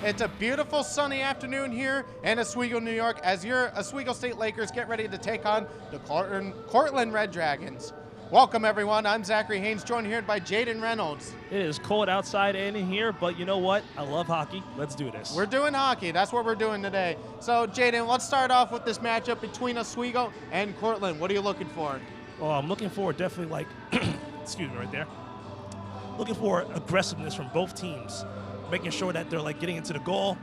It's a beautiful sunny afternoon here in Oswego, New York, as your Oswego State Lakers get ready to take on the Cortland Red Dragons. Welcome, everyone. I'm Zachary Haynes, joined here by Jaden Reynolds. It is cold outside and in here, but you know what? I love hockey. Let's do this. We're doing hockey. That's what we're doing today. So, Jaden, let's start off with this matchup between Oswego and Cortland. What are you looking for? Well, I'm looking for definitely excuse me right there. Looking for aggressiveness from both teams, making sure that they're getting into the goal,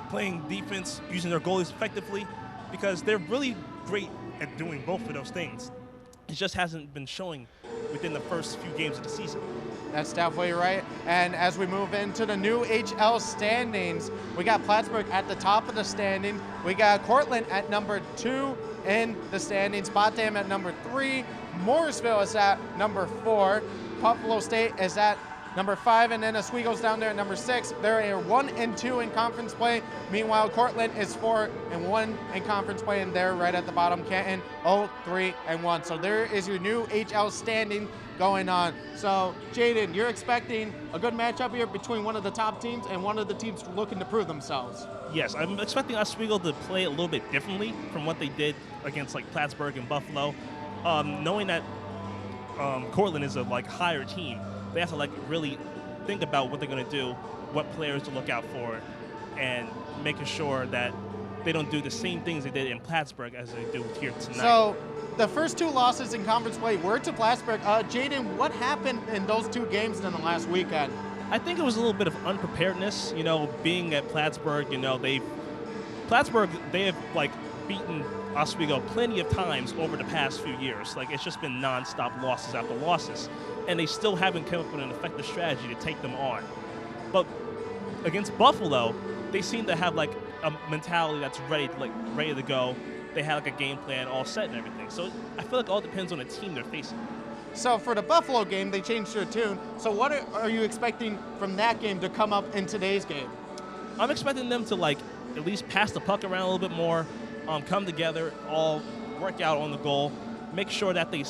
playing defense, using their goalies effectively, because they're really great at doing both of those things. It just hasn't been showing within the first few games of the season. That's definitely right. And as we move into the new HL standings, we got Plattsburgh at the top of the standing. We got Cortland at number 2 in the standings. Potsdam at number 3. Morrisville is at number 4. Buffalo State is at number 5, and then Oswego's down there at number 6. They're 1 and 2 in conference play. Meanwhile, Cortland is 4 and 1 in conference play, and they're right at the bottom. Canton 0-3 and 1. So there is your new HL standing going on. So Jaden, you're expecting a good matchup here between one of the top teams and one of the teams looking to prove themselves. Yes, I'm expecting Oswego to play a little bit differently from what they did against Plattsburgh and Buffalo. Knowing that Cortland is a higher team, they have to really think about what they're going to do, what players to look out for, and making sure that they don't do the same things they did in Plattsburgh as they do here tonight. So the first 2 losses in conference play were to Plattsburgh. Jaden, what happened in those 2 games in the last weekend? I think it was a little bit of unpreparedness, being at Plattsburgh. They have beaten Oswego plenty of times over the past few years. It's just been nonstop losses after losses, and they still haven't come up with an effective strategy to take them on. But against Buffalo, they seem to have a mentality that's ready to go. They had a game plan all set and everything. So I feel it all depends on the team they're facing. So for the Buffalo game, they changed their tune. So what are you expecting from that game to come up in today's game? I'm expecting them to at least pass the puck around a little bit more, come together, all work out on the goal, make sure that they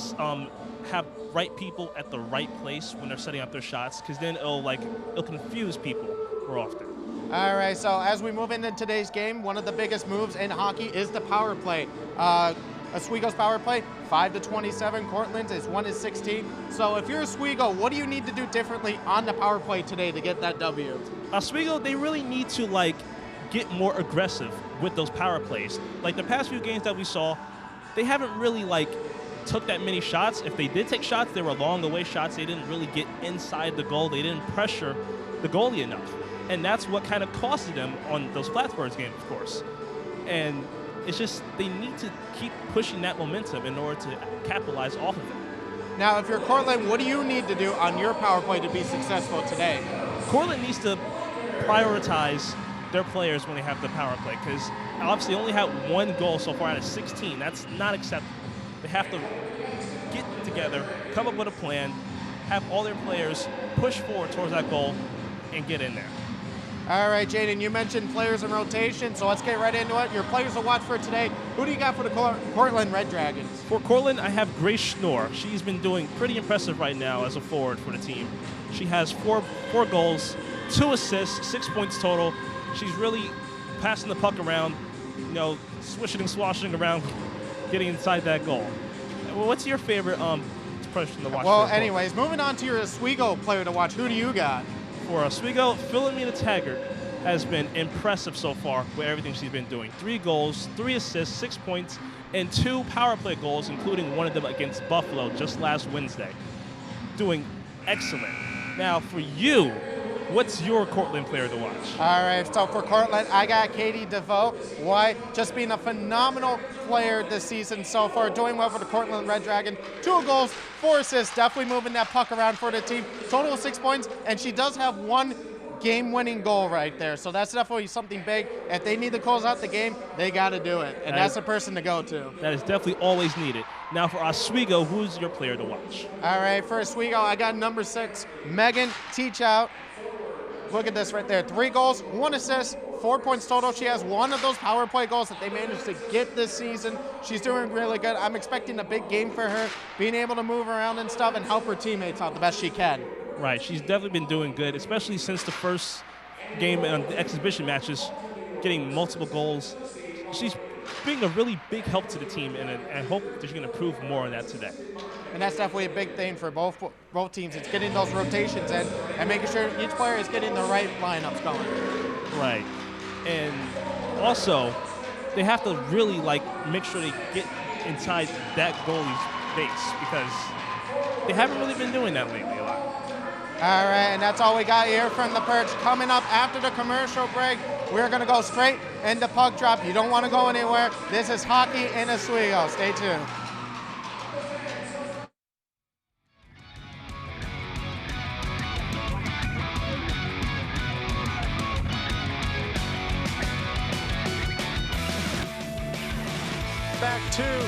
have right people at the right place when they're setting up their shots, because then it'll confuse people more often. All right, so as we move into today's game, one of the biggest moves in hockey is the power play. Oswego's power play, 5-27. Cortland's is 1-16. So if you're Oswego, what do you need to do differently on the power play today to get that W? Oswego, they really need to get more aggressive with those power plays. The past few games that we saw, they haven't really took that many shots. If they did take shots, they were along the way shots. They didn't really get inside the goal. They didn't pressure the goalie enough. And that's what kind of costed them on those Plattsburgh games, of course. And it's just they need to keep pushing that momentum in order to capitalize off of it. Now, if you're Cortland, what do you need to do on your power play to be successful today? Cortland needs to prioritize their players when they have the power play, because obviously they only had 1 goal so far out of 16. That's not acceptable. They have to get together, come up with a plan, have all their players push forward towards that goal, and get in there. All right, Jaden, you mentioned players in rotation, so let's get right into it. Your players to watch for today. Who do you got for the Cortland Red Dragons? For Cortland, I have Grace Schnorr. She's been doing pretty impressive right now as a forward for the team. She has 4 goals, 2 assists, 6 points total. She's really passing the puck around, swishing and swashing around, getting inside that goal. What's your favorite person to watch? Well, anyways, moving on to your Oswego player to watch. Who do you got? For Oswego, Philomena Taggart has been impressive so far with everything she's been doing. 3 goals, 3 assists, 6 points, and 2 power play goals, including one of them against Buffalo just last Wednesday. Doing excellent. Now, for you, what's your Cortland player to watch? All right, so for Cortland, I got Katie DeVoe. Why? Just being a phenomenal player this season so far, doing well for the Cortland Red Dragon. 2 goals, 4 assists, definitely moving that puck around for the team. Total of 6 points, and she does have 1 game-winning goal right there. So that's definitely something big. If they need to close out the game, they got to do it, and that's the person to go to. That is definitely always needed. Now for Oswego, who's your player to watch? All right, for Oswego, I got number 6, Megan Teachout. Look at this right there. 3 goals, 1 assist, 4 points total. She has 1 of those power play goals that they managed to get this season. She's doing really good. I'm expecting a big game for her, being able to move around and stuff and help her teammates out the best she can. Right. She's definitely been doing good, especially since the first game and the exhibition matches, getting multiple goals. She's being a really big help to the team, and I hope that she's going to improve more on that today. And that's definitely a big thing for both teams. It's getting those rotations in and making sure each player is getting the right lineups going. Right. And also, they have to really make sure they get inside that goalie's base, because they haven't really been doing that lately a lot. All right, and that's all we got here from the Perch. Coming up after the commercial break, we're going to go straight into puck drop. You don't want to go anywhere. This is Hockey in Oswego. Stay tuned. Back to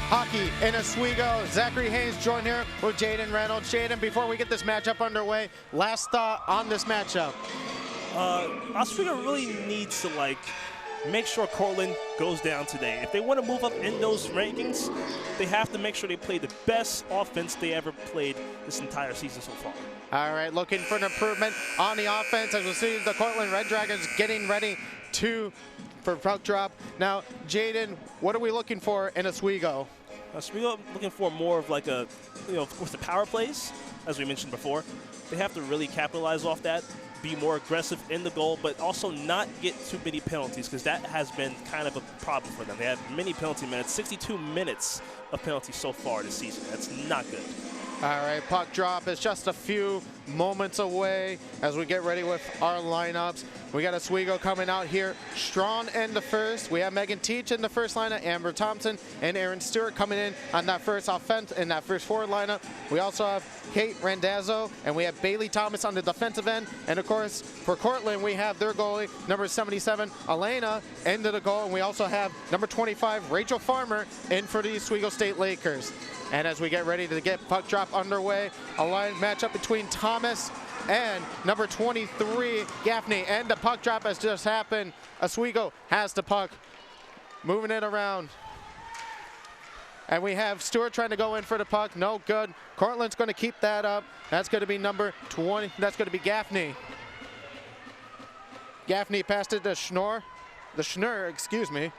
Hockey in Oswego. Zachary Hayes joined here with Jaden Reynolds. Jaden, before we get this matchup underway, last thought on this matchup. Oswego really needs to make sure Cortland goes down today. If they want to move up in those rankings, they have to make sure they play the best offense they ever played this entire season so far. All right, looking for an improvement on the offense as we see the Cortland Red Dragons getting ready for puck drop. Now, Jaden, what are we looking for in Oswego? Oswego looking for more of of course, the power plays, as we mentioned before. They have to really capitalize off that, be more aggressive in the goal, but also not get too many penalties, because that has been kind of a problem for them. They had many penalty minutes, 62 minutes of penalties so far this season. That's not good. All right, puck drop is just a few moments away as we get ready with our lineups. We got Oswego coming out here strong in the first. We have Megan Teach in the first lineup, Amber Thompson and Erin Stewart coming in on that first offense in that first forward lineup. We also have Kate Randazzo and we have Bailey Thomas on the defensive end. And of course, for Cortland, we have their goalie, number 77, Elena, into the goal. And we also have number 25, Rachel Farmer, in for the Oswego State Lakers. And as we get ready to get puck drop underway, a line matchup between Thomas and number 23, Gaffney. And the puck drop has just happened. Oswego has the puck, moving it around. And we have Stewart trying to go in for the puck. No good. Cortland's going to keep that up. That's going to be number 20. That's going to be Gaffney. Gaffney passed it to Schnur, excuse me.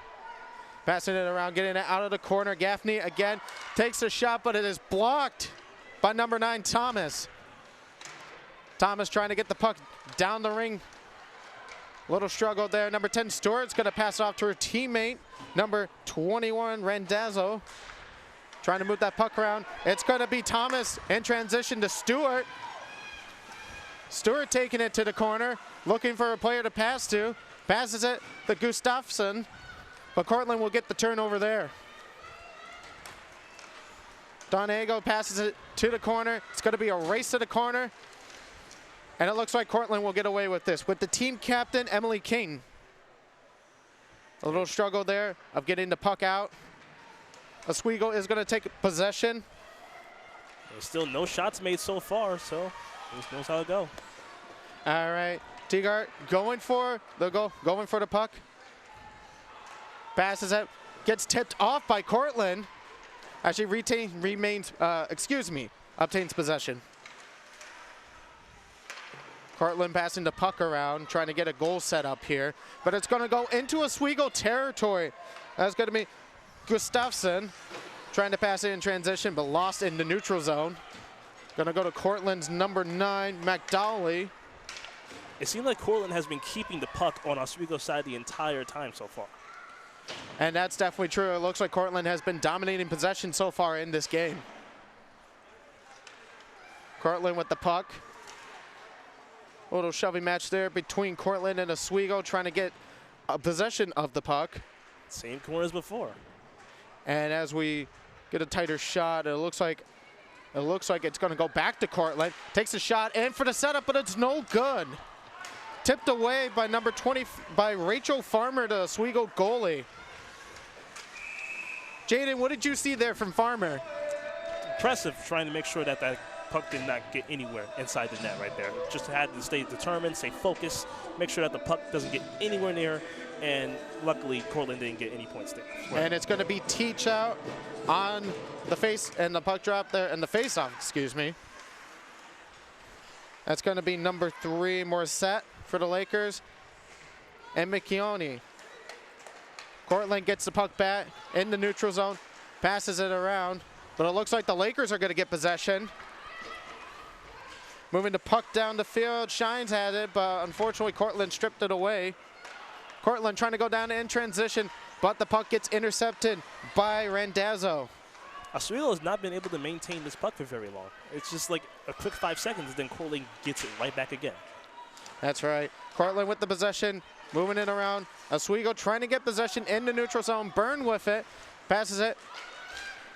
Passing it around, getting it out of the corner. Gaffney again takes a shot, but it is blocked by number 9, Thomas. Thomas trying to get the puck down the ring. Little struggle there. Number 10, Stewart's going to pass it off to her teammate, number 21, Randazzo. Trying to move that puck around. It's going to be Thomas in transition to Stewart. Stewart taking it to the corner, looking for a player to pass to. Passes it to Gustafsson. But Cortland will get the turnover there. Donego passes it to the corner. It's going to be a race to the corner. And it looks like Cortland will get away with this with the team captain, Emily King. A little struggle there of getting the puck out. Oswego is going to take possession. There's still no shots made so far, so who knows how to go. All right. Teagart going for the goal, going for the puck. Passes it, gets tipped off by Cortland. Actually obtains possession. Cortland passing the puck around, trying to get a goal set up here. But it's going to go into Oswego territory. That's going to be Gustafsson trying to pass it in transition, but lost in the neutral zone. Going to go to Cortland's number 9, McDowley. It seems like Cortland has been keeping the puck on Oswego's side the entire time so far. And that's definitely true. It looks like Cortland has been dominating possession so far in this game. Cortland with the puck. A little shoving match there between Cortland and Oswego, trying to get a possession of the puck. Same corner as before. And as we get a tighter shot, it looks like it's going to go back to Cortland. Takes a shot in for the setup, but it's no good. Tipped away by number 20 by Rachel Farmer, the Oswego goalie. Jaden, what did you see there from Farmer? Impressive, trying to make sure that that puck did not get anywhere inside the net right there. Just had to stay determined, stay focused, make sure that the puck doesn't get anywhere near, and luckily Cortland didn't get any points there. And it's going to be Teach out on the face and the puck drop there, and the face-off, excuse me. That's going to be number 3, Morissette for the Lakers. And McKeowney. Cortland gets the puck back in the neutral zone, passes it around, but it looks like the Lakers are going to get possession. Moving the puck down the field, Shines had it, but unfortunately Cortland stripped it away. Cortland trying to go down in transition, but the puck gets intercepted by Randazzo. Oswego has not been able to maintain this puck for very long. It's just like a quick 5 seconds, then Cortland gets it right back again. That's right. Cortland with the possession, moving it around. Oswego trying to get possession in the neutral zone. Byrne with it, passes it.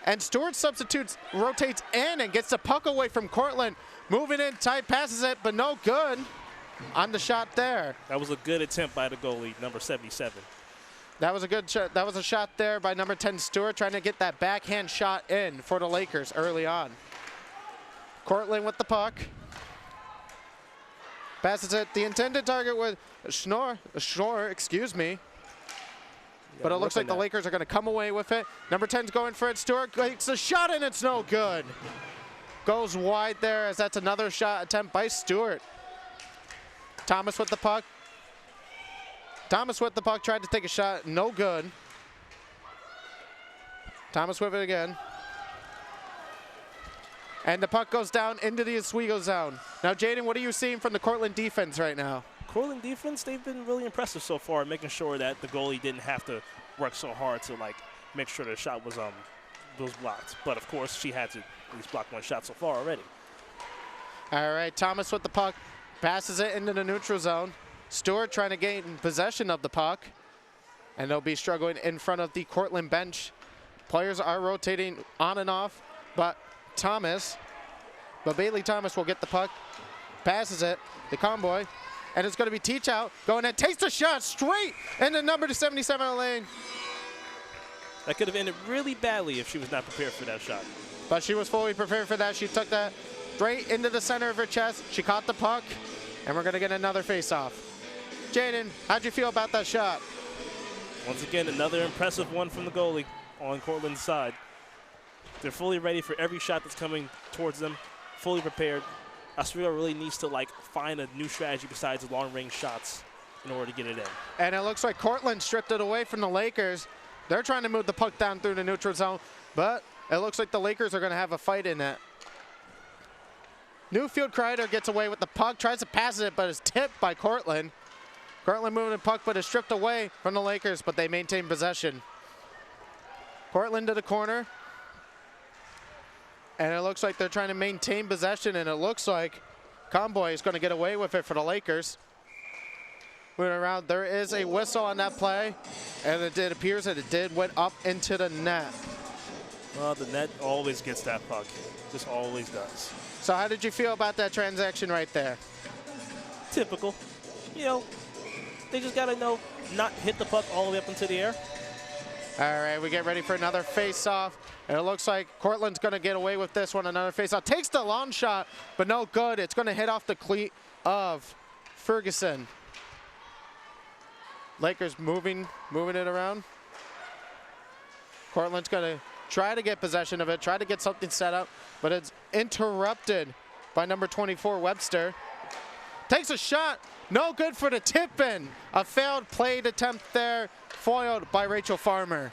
And Stewart substitutes, rotates in and gets the puck away from Cortland. Moving in tight, passes it, but no good on the shot there. That was a good attempt by the goalie, number 77. That was a good shot. That was a shot there by number 10 Stewart, trying to get that backhand shot in for the Lakers early on. Cortland with the puck. Passes it. The intended target was Schnorr, excuse me. But it looks like the Lakers are going to come away with it. Number 10's going for it. Stewart takes a shot and it's no good. Goes wide there as that's another shot attempt by Stewart. Thomas with the puck. Thomas with the puck, tried to take a shot, no good. Thomas with it again. And the puck goes down into the Oswego zone. Now, Jaden, what are you seeing from the Cortland defense right now? Cortland defense, they've been really impressive so far, making sure that the goalie didn't have to work so hard to like make sure the shot was blocked. But of course, she had to at least block one shot so far already. All right, Thomas with the puck, passes it into the neutral zone. Stewart trying to gain possession of the puck, and they'll be struggling in front of the Cortland bench. Players are rotating on and off, but Bailey Thomas will get the puck, passes it, the convoy, and it's going to be Teach out, going and takes the shot straight into number 77 lane. That could have ended really badly if she was not prepared for that shot. But she was fully prepared for that. She took that straight into the center of her chest. She caught the puck, and we're going to get another face-off. Jaden, how'd you feel about that shot? Once again, another impressive one from the goalie on Cortland's side. They're fully ready for every shot that's coming towards them, fully prepared. Oswego really needs to like find a new strategy besides long-range shots in order to get it in. And it looks like Cortland stripped it away from the Lakers. They're trying to move the puck down through the neutral zone, but it looks like the Lakers are going to have a fight in it. Newfield Kreider gets away with the puck, tries to pass it, but is tipped by Cortland. Cortland moving the puck, but is stripped away from the Lakers, but they maintain possession. Cortland to the corner. And it looks like they're trying to maintain possession, and it looks like Conboy is going to get away with it for the Lakers. Moving around, there is a whistle on that play, and it appears that it did went up into the net. Well, the net always gets that puck. Just always does. So how did you feel about that transaction right there? Typical. You know, they just got to know not hit the puck all the way up into the air. All right, we get ready for another face-off. And it looks like Cortland's going to get away with this one, another face-off. Takes the long shot, but no good. It's going to hit off the cleat of Ferguson. Lakers moving it around. Cortland's going to try to get possession of it, try to get something set up, but it's interrupted by number 24, Webster. Takes a shot, no good for the tip-in. A failed played attempt there, foiled by Rachel Farmer.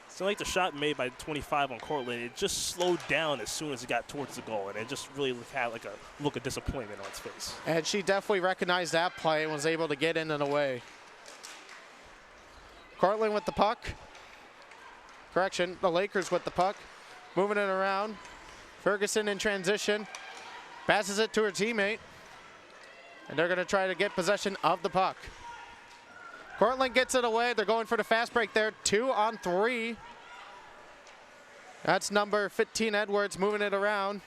So like the shot made by 25 on Cortland, it just slowed down as soon as it got towards the goal, and it just really had like a look of disappointment on its face. And she definitely recognized that play and was able to get in and away. Cortland with the puck. Correction, the Lakers with the puck. Moving it around. Ferguson in transition. Passes it to her teammate. And they're going to try to get possession of the puck. Cortland gets it away. They're going for the fast break there. 2-on-3. That's number 15, Edwards, moving it around.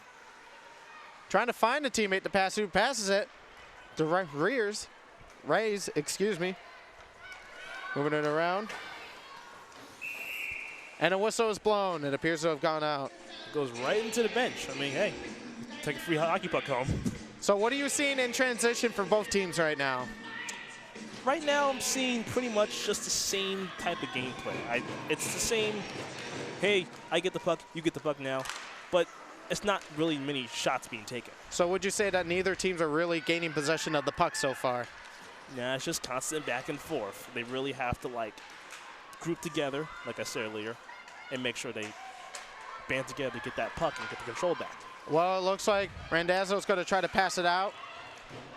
Trying to find a teammate to pass who passes it. To Rays, excuse me. Moving it around. And a whistle is blown. It appears to have gone out. It goes right into the bench. I mean, hey, take a free hockey puck home. So what are you seeing in transition for both teams right now? Right now, I'm seeing pretty much just the same type of gameplay. It's the same, hey, I get the puck, you get the puck now. But it's not really many shots being taken. So would you say that neither teams are really gaining possession of the puck so far? Nah, it's just constant back and forth. They really have to, like, group together, like I said earlier, and make sure they band together to get that puck and get the control back. Well, it looks like Randazzo's going to try to pass it out.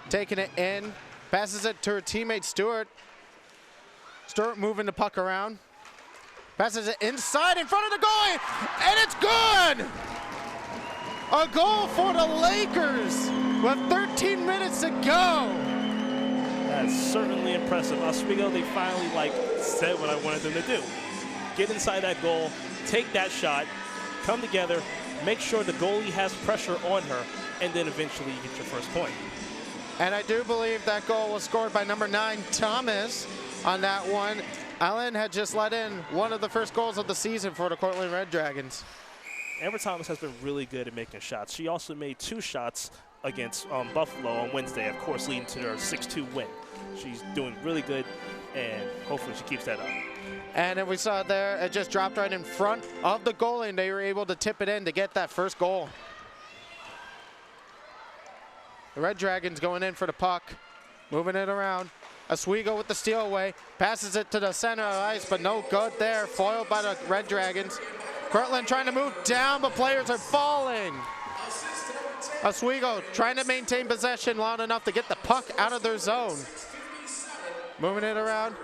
Taking it in. Passes it to her teammate, Stewart. Stewart moving the puck around. Passes it inside in front of the goalie, and it's good! A goal for the Lakers with 13 minutes to go. That's certainly impressive. Oswego, they finally, like, said what I wanted them to do. Get inside that goal, take that shot, come together, make sure the goalie has pressure on her, and then eventually you get your first point. And I do believe that goal was scored by number 9, Thomas, on that one. Allen had just let in one of the first goals of the season for the Cortland Red Dragons. Amber Thomas has been really good at making shots. She also made 2 shots against Buffalo on Wednesday, of course, leading to their 6-2 win. She's doing really good, and hopefully she keeps that up. And then we saw there, it just dropped right in front of the goalie, and they were able to tip it in to get that first goal. The Red Dragons going in for the puck, moving it around. Oswego with the steal away, passes it to the center of the ice, but no good there, foiled by the Red Dragons. Cortland trying to move down, but players are falling. Oswego trying to maintain possession long enough to get the puck out of their zone. Moving it around,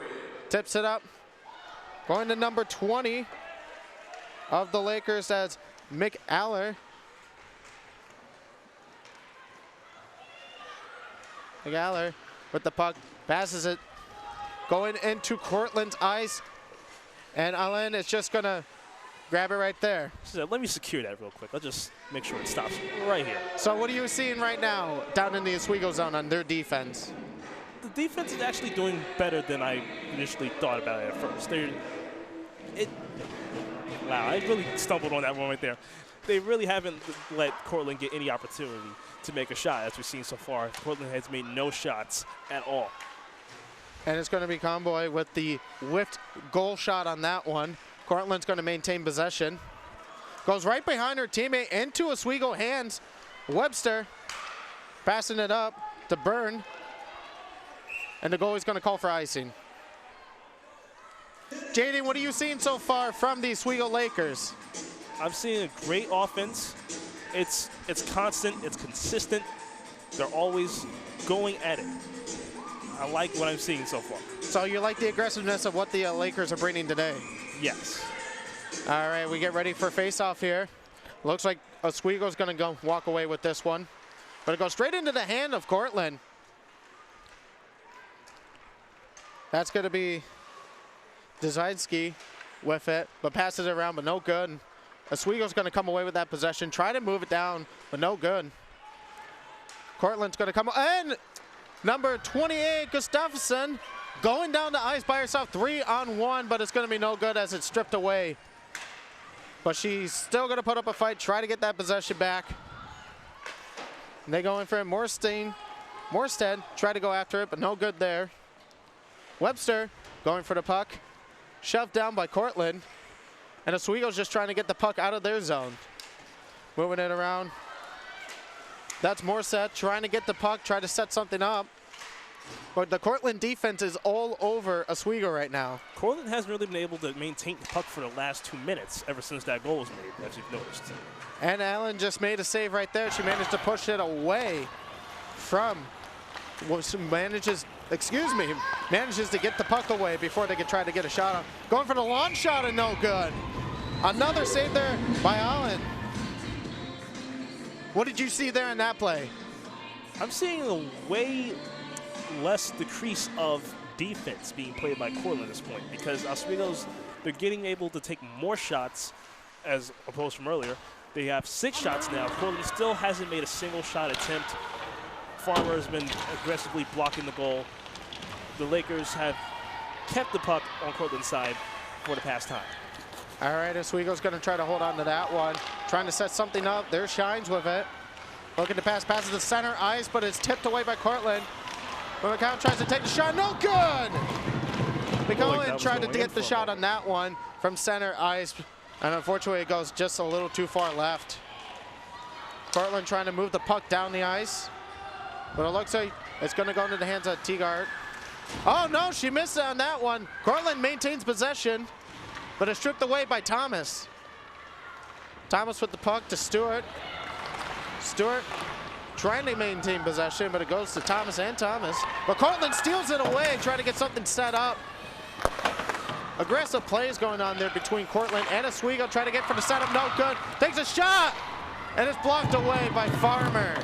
tips it up. Going to number 20 of the Lakers, that's Mick Aller. Mick Aller with the puck, passes it, going into Cortland's ice, and Allen is just gonna grab it right there. So let me secure that real quick. I'll just make sure it stops right here. So what are you seeing right now down in the Oswego zone on their defense? The defense is actually doing better than I initially thought about it at first. Wow, I really stumbled on that one right there. They really haven't let Cortland get any opportunity to make a shot, as we've seen so far. Cortland has made no shots at all. And it's going to be Conboy with the whiffed goal shot on that one. Cortland's going to maintain possession. Goes right behind her teammate into Oswego hands. Webster passing it up to Byrne. And the goalie's going to call for icing. JD, what are you seeing so far from the Oswego Lakers? I'm seeing a great offense. It's constant, it's consistent. They're always going at it. I like what I'm seeing so far. So you like the aggressiveness of what the Lakers are bringing today? Yes. All right, we get ready for face-off here. Looks like Oswego's going to go walk away with this one. But it goes straight into the hand of Cortland. That's going to be Dzyzki with it, but passes it around, but no good. Oswego's going to come away with that possession, try to move it down, but no good. Cortland's going to come, and number 28, Gustafsson, going down the ice by herself, 3-on-1, but it's going to be no good as it's stripped away. But she's still going to put up a fight, try to get that possession back. And they go in for it. Morstead try to go after it, but no good there. Webster going for the puck, shoved down by Cortland. And Oswego's just trying to get the puck out of their zone. Moving it around. That's Morstead trying to get the puck, try to set something up. But the Cortland defense is all over Oswego right now. Cortland hasn't really been able to maintain the puck for the last 2 minutes ever since that goal was made, as you've noticed. And Allen just made a save right there. She managed to push it away from, manages to get the puck away before they could try to get a shot on. Going for the long shot and no good. Another save there by Allen. What did you see there in that play? I'm seeing a way less decrease of defense being played by Cortland at this point, because Oswego's, they're getting able to take more shots as opposed from earlier. They have 6 shots now. Cortland still hasn't made a single shot attempt. Farmer has been aggressively blocking the goal. The Lakers have kept the puck on Cortland's side for the past time. All right, Oswego's going to try to hold on to that one. Trying to set something up. There's Shines with it. Looking to passes to center ice, but it's tipped away by Cortland. But McCown tries to take the shot. No good! McCown tried to get the shot on that one from center ice. And unfortunately, it goes just a little too far left. Cortland trying to move the puck down the ice. But it looks like it's going to go into the hands of Teagart. Oh no, she missed on that one. Cortland maintains possession, but is stripped away by Thomas. Thomas with the puck to Stewart. Stewart trying to maintain possession, but it goes to Thomas and Thomas. But Cortland steals it away, trying to get something set up. Aggressive plays going on there between Cortland and Oswego, trying to get for the setup, no good. Takes a shot, and it's blocked away by Farmer.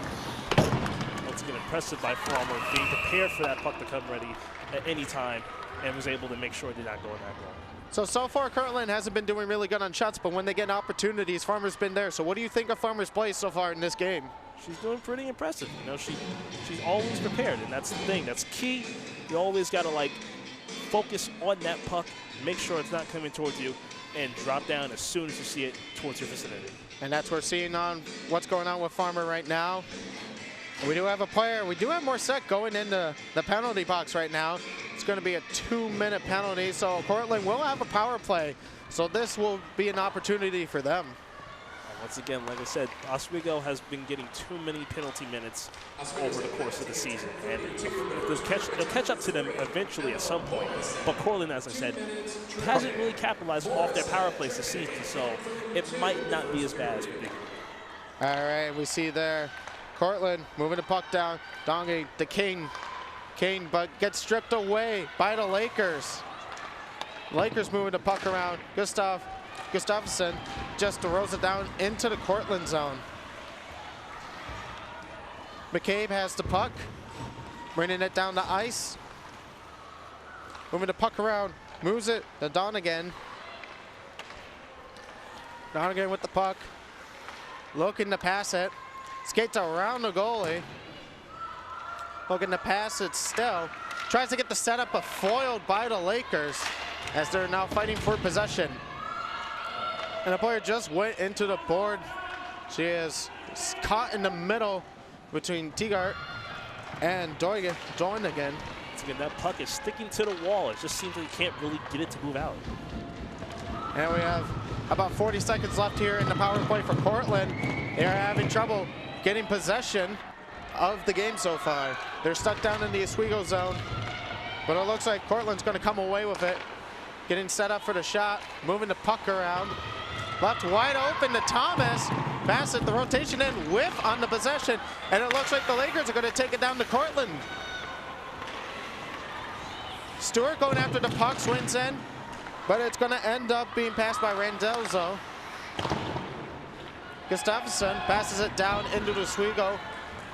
Once again, impressive by Farmer, being prepared for that puck to come ready at any time, and was able to make sure it did not go in that goal. So far, Cortland hasn't been doing really good on shots, but when they get opportunities, Farmer's been there. So what do you think of Farmer's play so far in this game? She's doing pretty impressive. You know, she's always prepared, and that's the thing. That's key. You always got to, like, focus on that puck, make sure it's not coming towards you, and drop down as soon as you see it towards your vicinity. And that's what we're seeing on what's going on with Farmer right now. We do have a player. We do have more set going into the penalty box right now. It's going to be a 2-minute penalty, so Cortland will have a power play. So this will be an opportunity for them. Once again, like I said, Oswego has been getting too many penalty minutes over the course of the season. And they'll catch up to them eventually at some point. But Cortland, as I said, hasn't really capitalized off their power plays this season, so it might not be as bad as we think. All right, we see there Cortland moving the puck down. Dongi to King. King, but gets stripped away by the Lakers. Lakers moving the puck around. Gustafsson just throws it down into the Cortland zone. McCabe has the puck, bringing it down the ice. Moving the puck around, moves it to Donegan. Donegan with the puck, looking to pass it. Skates around the goalie. Looking to pass it still. Tries to get the setup, but foiled by the Lakers as they're now fighting for possession. And the player just went into the board. She is caught in the middle between Tegart and Donegan. Again, that puck is sticking to the wall. It just seems like you can't really get it to move out. And we have about 40 seconds left here in the power play for Cortland. They are having trouble getting possession of the game so far. They're stuck down in the Oswego zone, but it looks like Cortland's going to come away with it. Getting set up for the shot, moving the puck around. Left wide open to Thomas. Pass it, the rotation in, whiff on the possession, and it looks like the Lakers are going to take it down to Cortland. Stewart going after the puck, swings in, but it's going to end up being passed by Randazzo. Gustafsson passes it down into Oswego.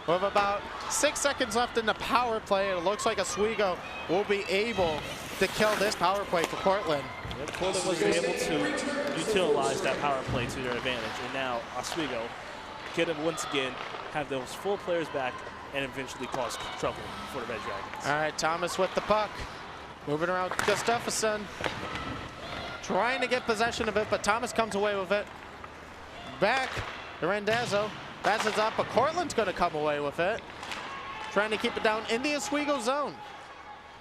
With about 6 seconds left in the power play, it looks like Oswego will be able to kill this power play for Cortland. Yep, Cortland was able to utilize that power play to their advantage, and now Oswego can once again have those full players back and eventually cause trouble for the Red Dragons. All right, Thomas with the puck. Moving around Gustafsson. Trying to get possession of it, but Thomas comes away with it. Back to Randazzo. Passes up, but Cortland's going to come away with it. Trying to keep it down in the Oswego zone.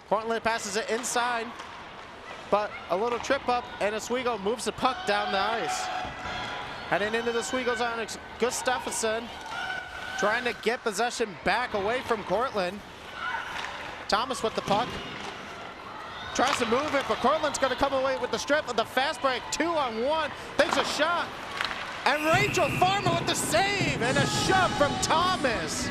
Cortland passes it inside, but a little trip up, and Oswego moves the puck down the ice. Heading into the Oswego zone, Gustafsson trying to get possession back away from Cortland. Thomas with the puck. Tries to move it, but Cortland's going to come away with the strip of the fast break. 2-on-1, takes a shot. And Rachel Farmer with the save and a shove from Thomas.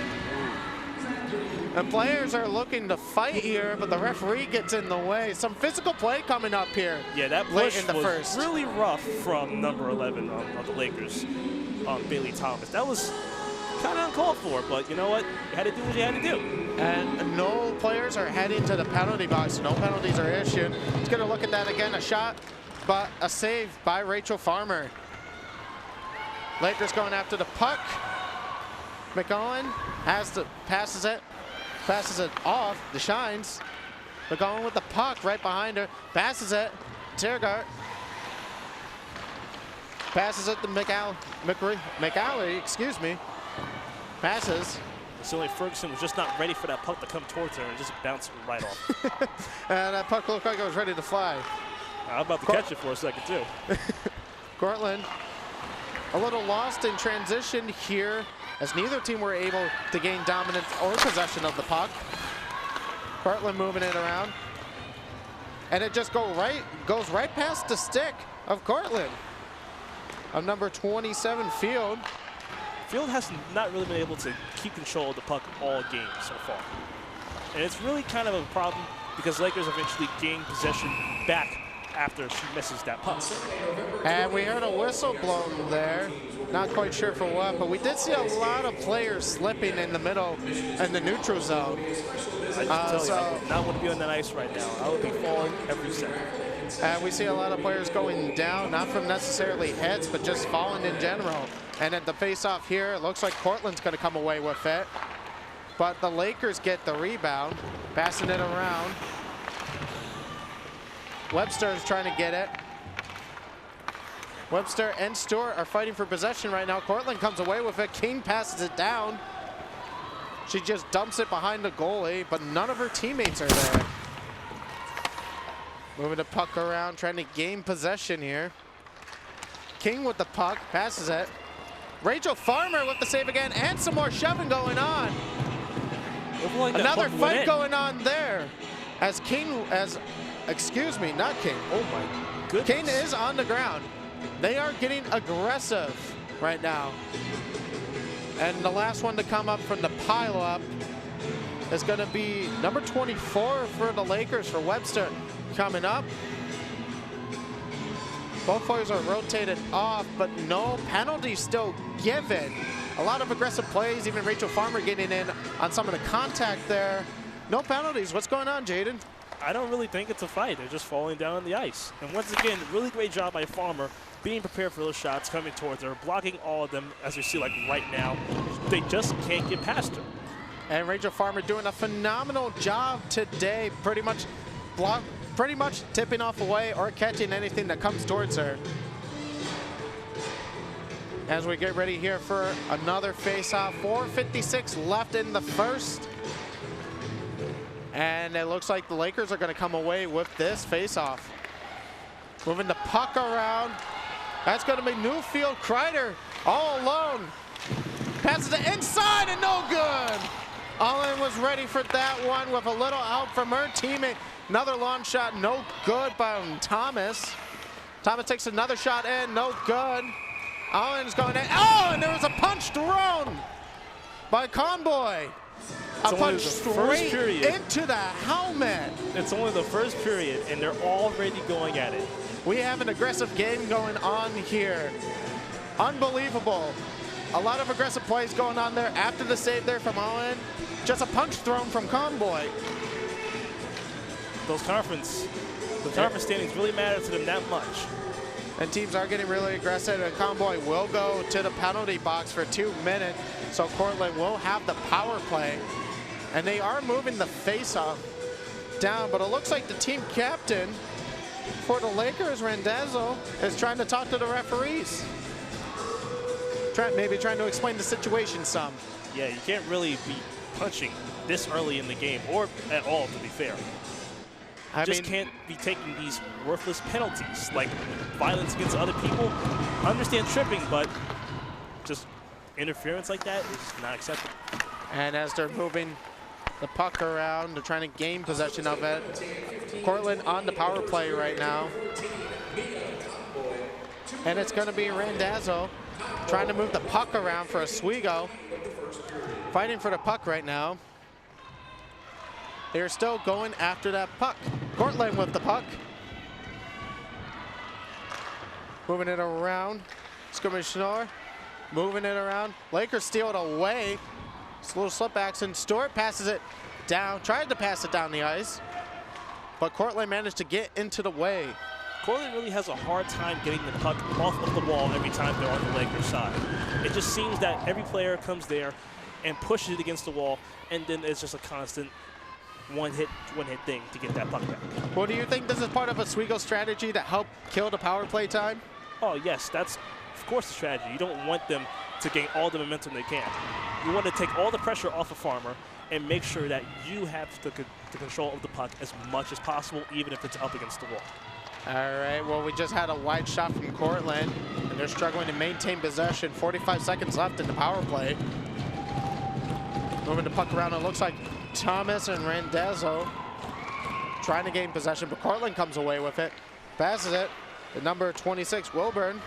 And players are looking to fight here, but the referee gets in the way. Some physical play coming up here. Yeah, that push was really rough from number 11 on the Lakers, Bailey Thomas. That was kind of uncalled for, but you know what? You had to do what you had to do. And no players are heading to the penalty box. No penalties are issued. It's going to look at that again. A shot, but a save by Rachel Farmer. Lakers going after the puck. McGowan passes it off. The Shines. McGowan with the puck right behind her. Passes it. Tergart. Passes it to McAllie, excuse me. Passes. Silly Ferguson was just not ready for that puck to come towards her and just bounced right off. And that puck looked like it was ready to fly. I was about to catch it for a second too. Cortland a little lost in transition here as neither team were able to gain dominance or possession of the puck. Cortland moving it around. And it just goes right past the stick of Cortland. Of number 27, Field. Field has not really been able to keep control of the puck all game so far. And it's really kind of a problem because Lakers eventually gain possession back after she misses that puck. And we heard a whistle blown there. Not quite sure for what, but we did see a lot of players slipping in the middle in the neutral zone. I just tell you, I would not want to be on that ice right now. I would be falling every second. We see a lot of players going down, not from necessarily heads, but just falling in general. And at the face-off here, it looks like Cortland's going to come away with it. But the Lakers get the rebound, passing it around. Webster is trying to get it. Webster and Stewart are fighting for possession right now. Cortland comes away with it. King passes it down. She just dumps it behind the goalie, but none of her teammates are there. Moving the puck around, trying to gain possession here. King with the puck, passes it. Rachel Farmer with the save again, and some more shoving going on. Like another fight going on there. As King, excuse me, not King. Oh my goodness. King is on the ground. They are getting aggressive right now. And the last one to come up from the pileup is going to be number 24 for the Lakers, for Webster, coming up. Both players are rotated off, but no penalties still given. A lot of aggressive plays, even Rachel Farmer getting in on some of the contact there. No penalties. What's going on, Jaden? I don't really think it's a fight. They're just falling down on the ice. And once again, really great job by Farmer, being prepared for those shots coming towards her, blocking all of them, as we see like right now. They just can't get past her. And Rachel Farmer doing a phenomenal job today, pretty much tipping off away or catching anything that comes towards her. As we get ready here for another face-off, 4:56 left in the first. And it looks like the Lakers are going to come away with this face-off. Moving the puck around. That's going to be Newfield. Kreider all alone. Passes it inside and no good. Allen was ready for that one with a little out from her teammate. Another long shot, no good by Thomas. Thomas takes another shot in, no good. Allen's going in. Oh, and there was a punch thrown by Conboy. A punch straight into the helmet. It's only the first period, and they're already going at it. We have an aggressive game going on here. Unbelievable. A lot of aggressive plays going on there after the save there from Allen. Just a punch thrown from Conboy. Those conference standings really matter to them that much. And teams are getting really aggressive, and Conboy will go to the penalty box for 2 minutes. So Cortland will have the power play. And they are moving the face-off down, but it looks like the team captain for the Lakers, Randazzo, is trying to talk to the referees. Maybe trying to explain the situation some. Yeah, you can't really be punching this early in the game, or at all, to be fair. I just can't be taking these worthless penalties, like violence against other people. I understand tripping, but just interference like that is not acceptable. And as they're moving the puck around, they're trying to gain possession of it. Cortland on the power play right now. And it's going to be Randazzo trying to move the puck around for Oswego. Fighting for the puck right now. They're still going after that puck. Cortland with the puck. Moving it around. Skirmisher. Moving it around. Lakers steal it away. It's a little slip action. Stewart passes it down. Tried to pass it down the ice. But Cortland managed to get into the way. Cortland really has a hard time getting the puck off of the wall every time they're on the Lakers side. It just seems that every player comes there and pushes it against the wall, and then it's just a constant one-hit thing to get that puck back. Well, do you think this is part of Oswego's strategy to help kill the power play time? Oh, yes, that's, of course, the strategy. You don't want them to gain all the momentum they can. You want to take all the pressure off of Farmer and make sure that you have the control of the puck as much as possible, even if it's up against the wall. All right, well, we just had a wide shot from Cortland, and they're struggling to maintain possession. 45 seconds left in the power play. Moving the puck around, it looks like Thomas and Randazzo trying to gain possession, but Cortland comes away with it. Passes it to number 26, Wilburn.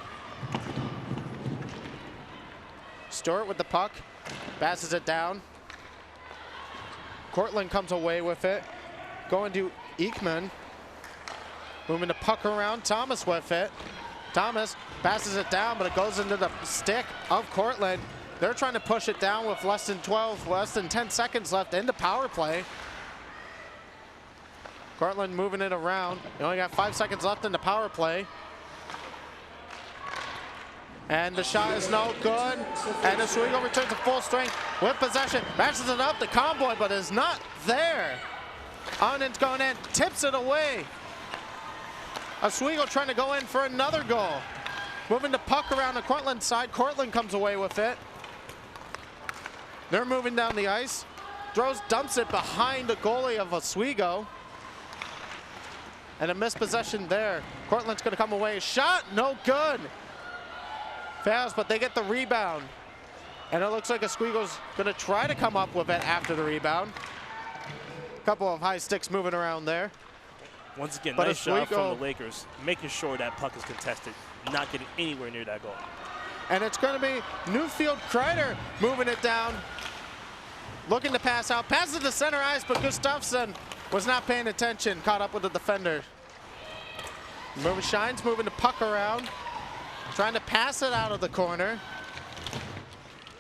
Stewart with the puck. Passes it down. Cortland comes away with it. Going to Ekman. Moving the puck around. Thomas with it. Thomas passes it down, but it goes into the stick of Cortland. They're trying to push it down with less than 10 seconds left in the power play. Cortland moving it around. You only got 5 seconds left in the power play. And the shot is no good. And Oswego returns to full strength with possession. Matches it up to Comboy, but is not there. Onen's going in, tips it away. Oswego trying to go in for another goal. Moving the puck around the Cortland side. Cortland comes away with it. They're moving down the ice. Dumps it behind the goalie of Oswego. And a missed possession there. Cortland's going to come away. Shot, no good. Fouls, but they get the rebound. And it looks like Oswego's going to try to come up with it after the rebound. A couple of high sticks moving around there. Once again, But nice job Oswego, from the Lakers, making sure that puck is contested, not getting anywhere near that goal. and it's going to be Newfield Kreider moving it down. Looking to pass out. Passes to center ice, but Gustafsson was not paying attention. Caught up with the defender. Shines moving the puck around. Trying to pass it out of the corner.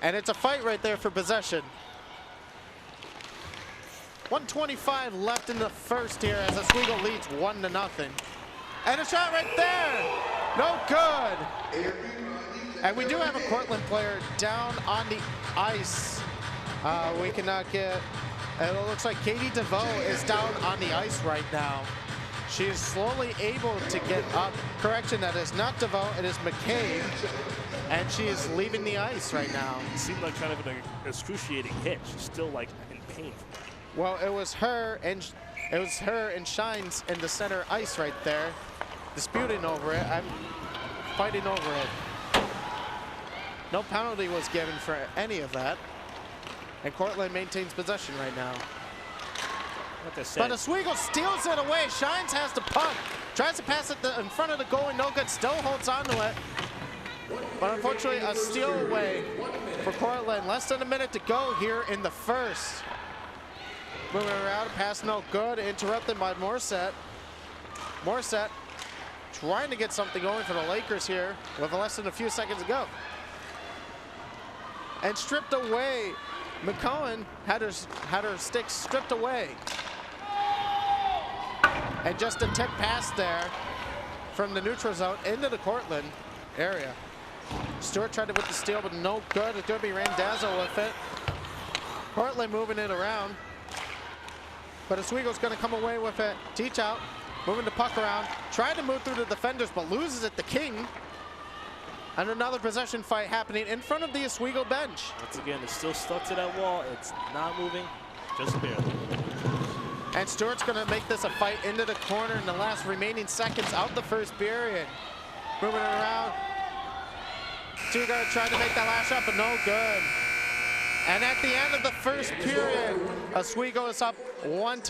And it's a fight right there for possession. 1:25 left in the first here as Oswego leads 1-0. And a shot right there. No good. And we do have a Cortland player down on the ice. We cannot get, it looks like Katie DeVoe is down on the ice right now. She is slowly able to get up. Correction, that is not DeVoe, it is McCabe. And she is leaving the ice right now. It seemed like kind of an excruciating hit. She's still like in pain. Well, it was her and Shines in the center ice right there, disputing over it. I'm fighting over it. No penalty was given for any of that. And Cortland maintains possession right now. Like I said, But Oswego steals it away. Shines has the puck. Tries to pass it in front of the goal and no good. Still holds on to it. But unfortunately, a steal away for Cortland. Less than a minute to go here in the first. Moving around, pass no good. Interrupted by Morset. Morset trying to get something going for the Lakers here with less than a few seconds to go. And stripped away. McCohen had her stick stripped away. And just a tip pass there from the neutral zone into the Cortland area. Stewart tried to with the steal, but no good. It's going to be Randazzo with it. Cortland moving it around. But Oswego's going to come away with it. Teach out, moving the puck around. Trying to move through the defenders, but loses it to King. And another possession fight happening in front of the Oswego bench. once again, it's still stuck to that wall. It's not moving, just barely. And Stewart's going to make this a fight into the corner in the last remaining seconds of the first period. Moving it around. Stuttgart tried to make that last shot, but no good. And at the end of the first period, Oswego is up 1-0.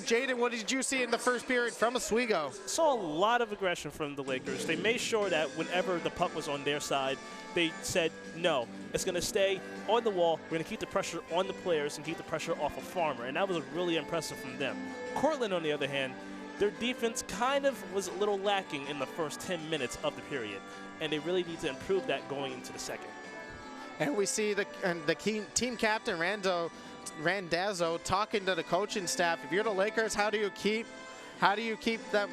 Jaden, what did you see in the first period from Oswego? Saw a lot of aggression from the Lakers. They made sure that whenever the puck was on their side, they said, no, it's going to stay on the wall. We're going to keep the pressure on the players and keep the pressure off of Farmer. And that was really impressive from them. Cortland, on the other hand, their defense kind of was a little lacking in the first 10 minutes of the period. And they really need to improve that going into the second. And we see the team captain, Randazzo, talking to the coaching staff. If you're the Lakers, how do you keep them?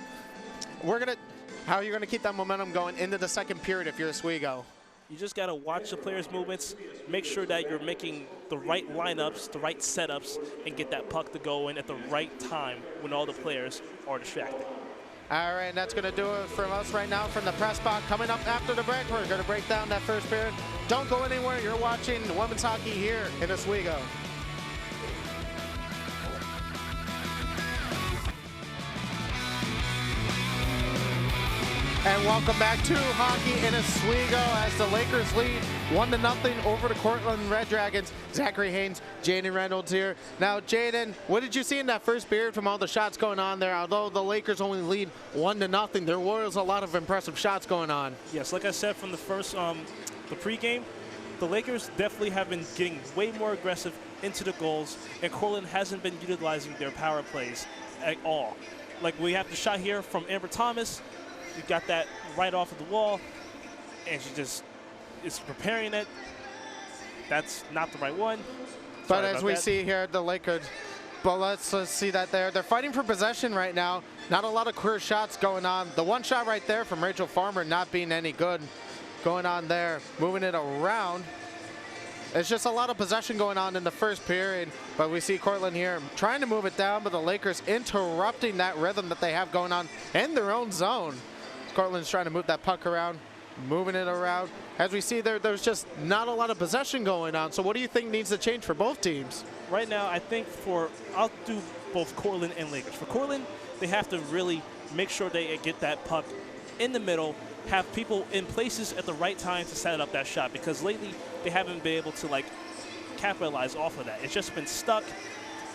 How are you gonna keep that momentum going into the second period if you're Oswego? You just got to watch the players' movements, make sure that you're making the right lineups, the right setups, and get that puck to go in at the right time when all the players are distracted. All right, and that's going to do it from us right now from the press box. Coming up after the break, we're going to break down that first period. Don't go anywhere. You're watching women's hockey here in Oswego. And welcome back to Hockey in Oswego as the Lakers lead 1-0 over the Cortland Red Dragons. Zachary Haynes, Jaden Reynolds here. Now, Jaden, what did you see in that first period from all the shots going on there? Although the Lakers only lead 1-0, there was a lot of impressive shots going on. Yes, like I said from the first, the pregame, the Lakers definitely have been getting way more aggressive into the goals, and Cortland hasn't been utilizing their power plays at all. Like, we have the shot here from Amber Thomas. You got that right off of the wall, and she just is preparing it. That's not the right one. But as we see here, the Lakers, but let's see that there. They're fighting for possession right now. Not a lot of clear shots going on. The one shot right there from Rachel Farmer not being any good going on there. Moving it around. It's just a lot of possession going on in the first period, but we see Cortland here trying to move it down, but the Lakers interrupting that rhythm that they have going on in their own zone. Cortland's trying to move that puck around, moving it around. As we see there's just not a lot of possession going on. So what do you think needs to change for both teams? Right now, I think I'll do both Cortland and Lakers. For Cortland, they have to really make sure they get that puck in the middle, have people in places at the right time to set up that shot, because lately they haven't been able to like capitalize off of that. It's just been stuck.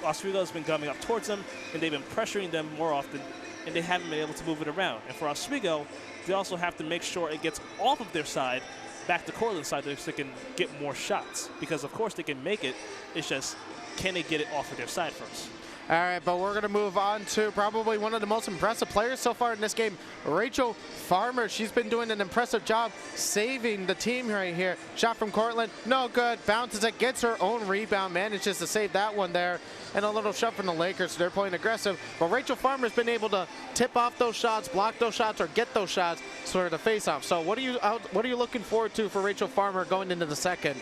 Oswego's been coming up towards them, and they've been pressuring them more often, and they haven't been able to move it around. And for Oswego, they also have to make sure it gets off of their side back to Cortland's side so they can get more shots, because of course they can make it. It's just, can they get it off of their side first? All right, but we're going to move on to probably one of the most impressive players so far in this game, Rachel Farmer. She's been doing an impressive job saving the team right here. Shot from Cortland, no good. Bounces it, gets her own rebound, manages to save that one there. And a little shot from the Lakers. They're playing aggressive. But Rachel Farmer's been able to tip off those shots, block those shots, or get those shots sort of the face-off. So what are you looking forward to for Rachel Farmer going into the second?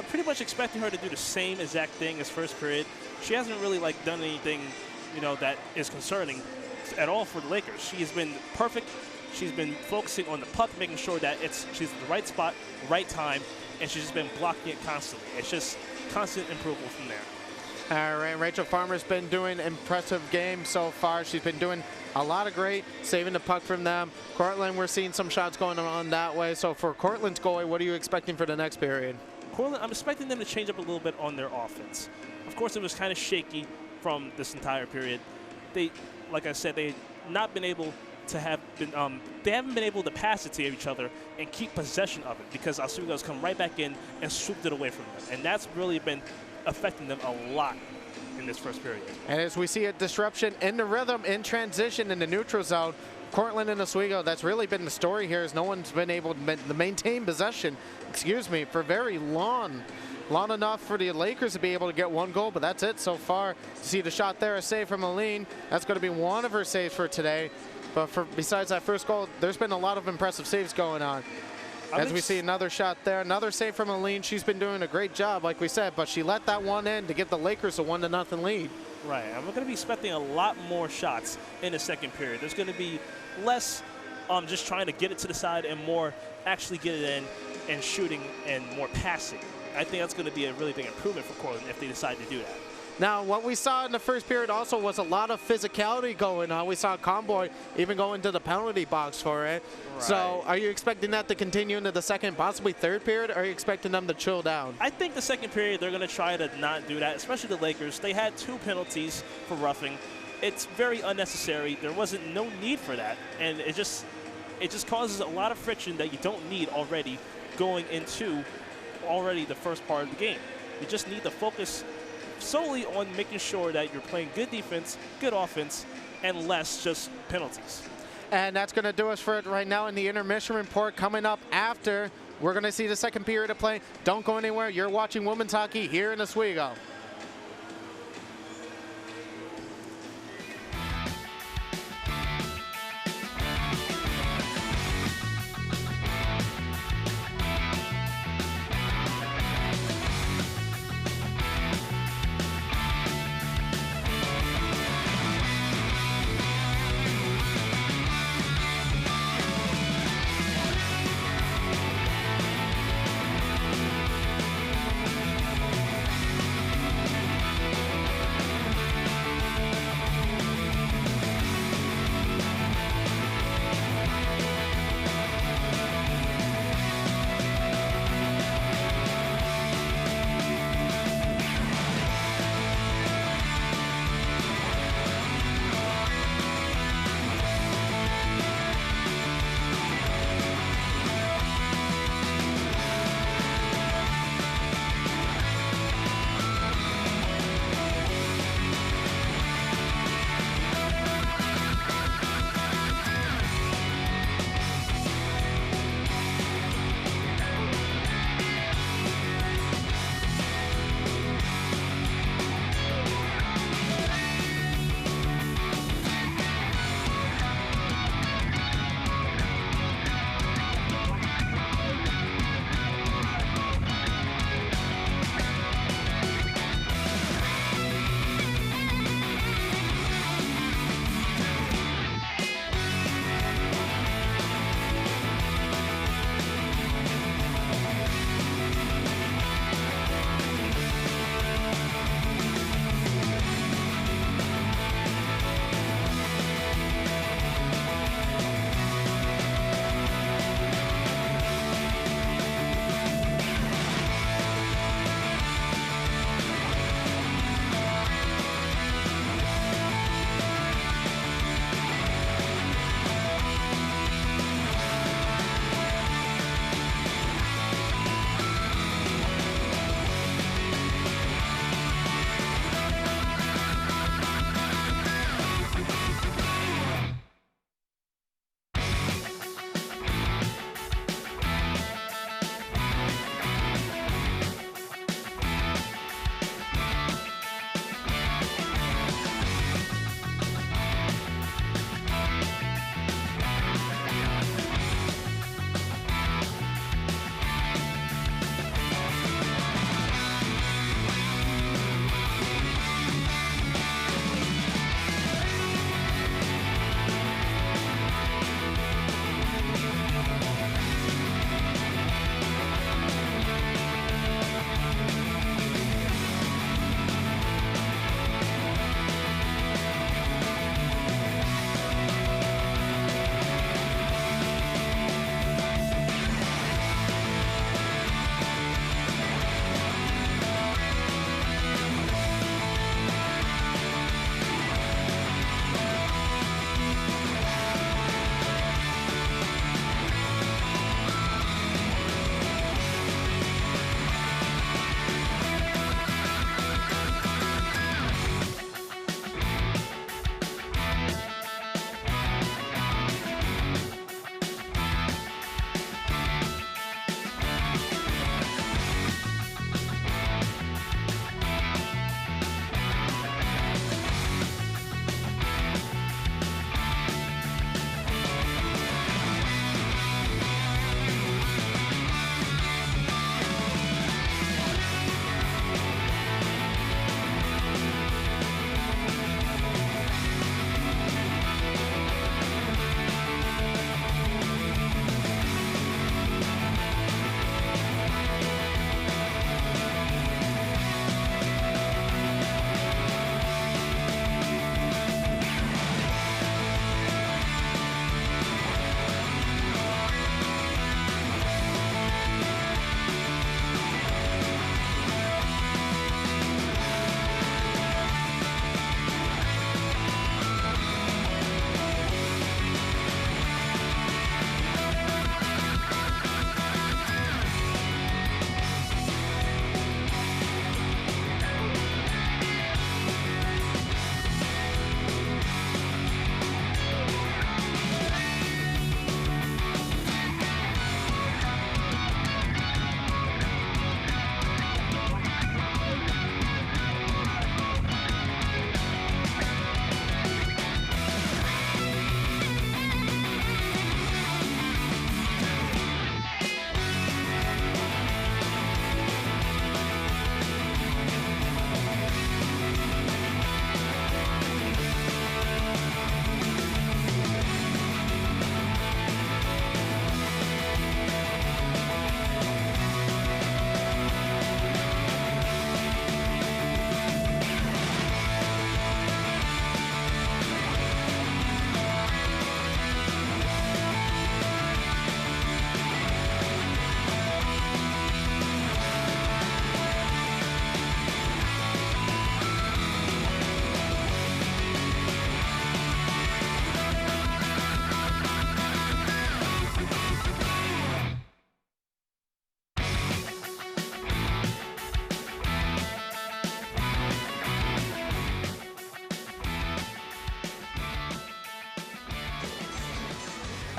Pretty much expecting her to do the same exact thing as first period. She hasn't really done anything, that is concerning at all for the Lakers. She has been perfect. She's been focusing on the puck, making sure that she's at the right spot, right time, and she's just been blocking it constantly. It's just constant improvement from there. All right, Rachel Farmer's been doing an impressive game so far. She's been doing a lot of great, saving the puck from them. Cortland, we're seeing some shots going on that way. So for Cortland's goalie, what are you expecting for the next period? Cortland, I'm expecting them to change up a little bit on their offense. Of course, it was kind of shaky from this entire period. Like I said, they haven't been able to pass it to each other and keep possession of it, because Oswego's come right back in and swooped it away from them. And that's really been affecting them a lot in this first period. And as we see a disruption in the rhythm, in transition in the neutral zone, Cortland and Oswego, that's really been the story here, is no one's been able to maintain possession, for very long enough for the Lakers to be able to get one goal, but that's it so far. See the shot there, a save from Aline. That's going to be one of her saves for today. But besides that first goal, there's been a lot of impressive saves going on. As we see another shot there, another save from Aline. She's been doing a great job, like we said, but she let that one in to give the Lakers a 1-0 lead. Right, and we're going to be expecting a lot more shots in the second period. There's going to be less just trying to get it to the side and more actually get it in and shooting and more passing. I think that's going to be a really big improvement for Cortland if they decide to do that. Now, what we saw in the first period also was a lot of physicality going on. We saw Comboy even go into the penalty box for it. Right. So are you expecting that to continue into the second, possibly third period, or are you expecting them to chill down? I think the second period they're going to try to not do that, especially the Lakers. They had 2 penalties for roughing. It's very unnecessary. There wasn't no need for that, and it just causes a lot of friction that you don't need already going into the first part of the game. You just need to focus solely on making sure that you're playing good defense, good offense, and less just penalties. And that's going to do us for it right now in the intermission report. Coming up after, we're going to see the second period of play. Don't go anywhere. You're watching women's hockey here in Oswego.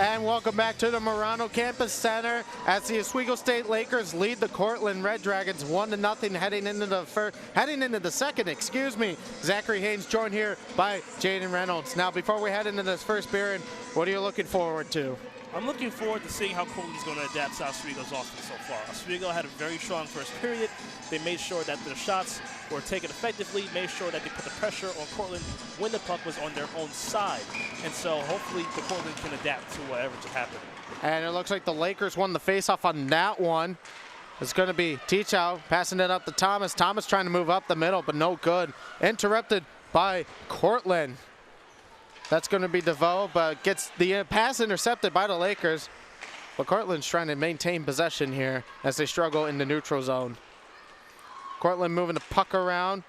And welcome back to the Marano Campus Center as the Oswego State Lakers lead the Cortland Red Dragons 1-0 heading into the second, excuse me. Zachary Haynes joined here by Jaden Reynolds. Now, before we head into this first period, what are you looking forward to? I'm looking forward to seeing how Cortland's going to adapt to Oswego's offense so far. Oswego had a very strong first period. They made sure that their shots were taken effectively, made sure that they put the pressure on Cortland when the puck was on their own side. And so hopefully the Cortland can adapt to whatever just happened. And it looks like the Lakers won the faceoff on that one. It's going to be Tichow passing it up to Thomas. Thomas trying to move up the middle, but no good. Interrupted by Cortland. That's going to be DeVoe, but gets the pass intercepted by the Lakers. But Cortland's trying to maintain possession here as they struggle in the neutral zone. Cortland moving the puck around.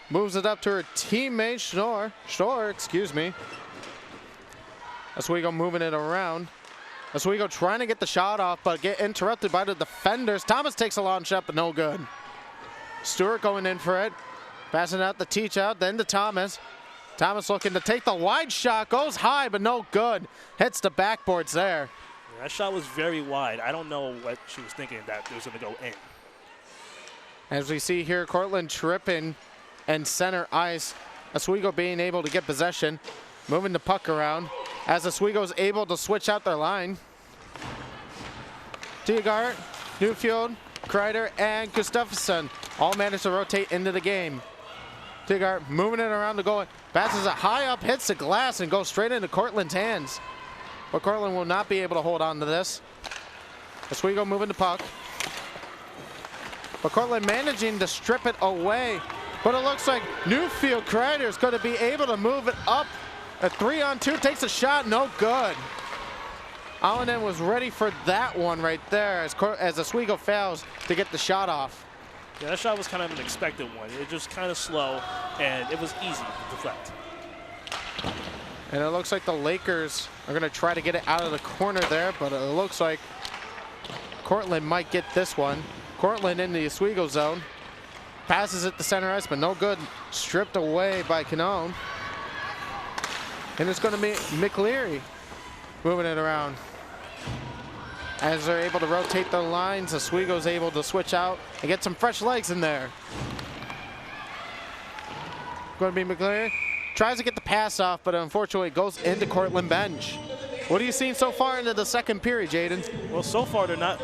Moves it up to her teammate, Schnorr, excuse me. Oswego moving it around. Oswego trying to get the shot off, but get interrupted by the defenders. Thomas takes a long shot, but no good. Stewart going in for it. Passing out the Tichow, then to Thomas. Thomas looking to take the wide shot, goes high, but no good. Hits the backboards there. Yeah, that shot was very wide. I don't know what she was thinking that it was going to go in. As we see here, Cortland tripping and center ice. Oswego being able to get possession, moving the puck around. As Oswego's able to switch out their line. Teagart, Newfield, Kreider, and Gustafsson all managed to rotate into the game. Teagart moving it around the goal, passes it high up, hits the glass, and goes straight into Cortland's hands. But Cortland will not be able to hold on to this. Oswego moving the puck. But Cortland managing to strip it away. But it looks like Newfield Kreider is going to be able to move it up. A 3-on-2, takes a shot, no good. Allanen was ready for that one right there as Oswego fails to get the shot off. Yeah, that shot was kind of an expected one. It was just kind of slow, and it was easy to deflect. And it looks like the Lakers are going to try to get it out of the corner there, but it looks like Cortland might get this one. Cortland in the Oswego zone. Passes it to center ice, but no good. Stripped away by Canone. And it's going to be McLeary moving it around. As they're able to rotate their lines, Oswego's able to switch out and get some fresh legs in there. Going to be McLeary. Tries to get the pass off, but unfortunately goes into Cortland bench. What are you seeing so far into the second period, Jaden? Well, so far they're not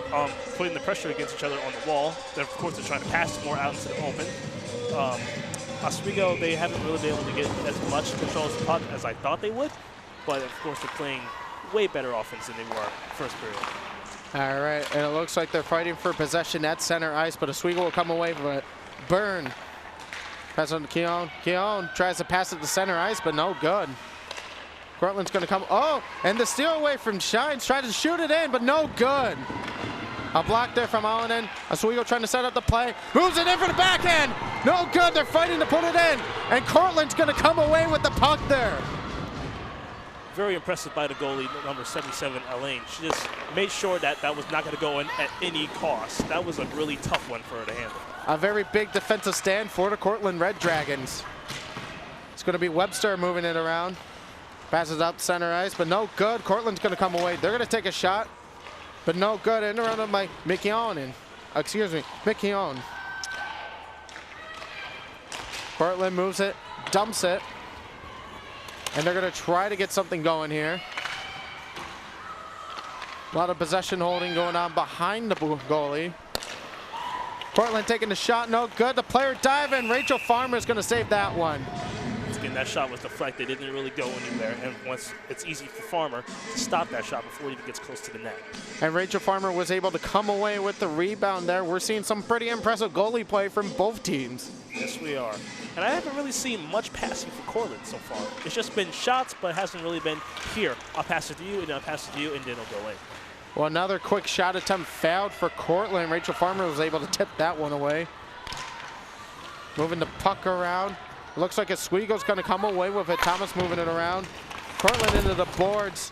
putting the pressure against each other on the wall. Of course, they're trying to pass more out into the open. Oswego, they haven't really been able to get as much control of the puck as I thought they would. But, of course, they're playing way better offense than they were first period. All right, and it looks like they're fighting for possession at center ice, but Oswego will come away with it. Burn. Pass on to Keown. Keown tries to pass it to center ice, but no good. Cortland's going to come. Oh, and the steal away from Shines. Tries to shoot it in, but no good. A block there from Allanen. Oswego trying to set up the play. Moves it in for the backhand. No good. They're fighting to put it in. And Cortland's going to come away with the puck there. Very impressive by the goalie, number 77, Elaine. She just made sure that that was not going to go in at any cost. That was a really tough one for her to handle. A very big defensive stand for the Cortland Red Dragons. It's going to be Webster moving it around. Passes up center ice, but no good. Cortland's going to come away. They're going to take a shot, but no good. And around by McKeown. McKeown. Cortland moves it, dumps it. And they're going to try to get something going here. A lot of possession holding going on behind the goalie. Cortland taking the shot, no good. The player diving. Rachel Farmer is going to save that one. Again, that shot was deflected. It didn't really go anywhere. And once it's easy for Farmer to stop that shot before it even gets close to the net. And Rachel Farmer was able to come away with the rebound there. We're seeing some pretty impressive goalie play from both teams. Yes, we are. And I haven't really seen much passing for Cortland so far. It's just been shots, but it hasn't really been here. I'll pass it to you, and then I'll pass it to you, and then it'll go in. Well, another quick shot attempt fouled for Cortland. Rachel Farmer was able to tip that one away. Moving the puck around. Looks like Oswego's going to come away with it. Thomas moving it around. Cortland into the boards.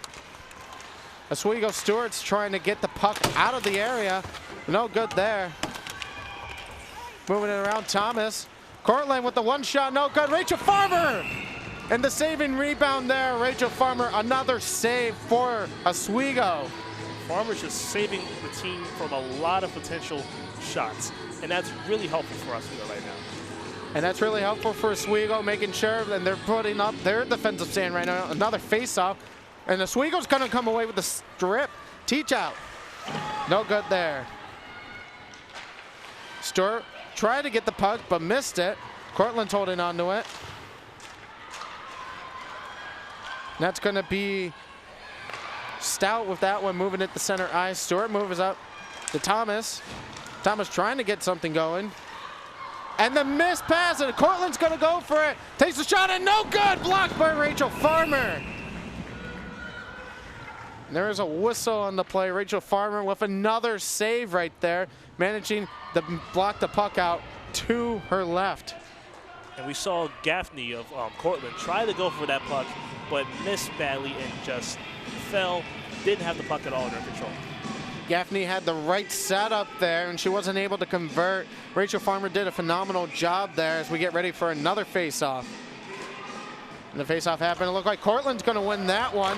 Oswego Stewart's trying to get the puck out of the area. No good there. Moving it around, Thomas. Cortland with the one shot, no good. Rachel Farmer And the saving rebound there, Rachel Farmer, another save for Oswego. Farmer's just saving the team from a lot of potential shots, and that's really helpful for Oswego right now. And that's really helpful for Oswego, making sure that they're putting up their defensive stand right now. Another face-off, and Oswego's going to come away with the strip. Teach out. No good there. Stewart tried to get the puck, but missed it. Cortland's holding on to it. That's going to be Stout with that one, moving it to center ice. Stewart moves up to Thomas. Thomas trying to get something going. And the missed pass, and Cortland's going to go for it. Takes the shot, and no good. Blocked by Rachel Farmer. And there is a whistle on the play. Rachel Farmer with another save right there, managing to block the puck out to her left. And we saw Gaffney of Cortland try to go for that puck, but missed badly and just fell. Didn't have the puck at all under control. Gaffney had the right setup there, and she wasn't able to convert. Rachel Farmer did a phenomenal job there as we get ready for another face-off. And the face-off happened. It looked like Cortland's going to win that one.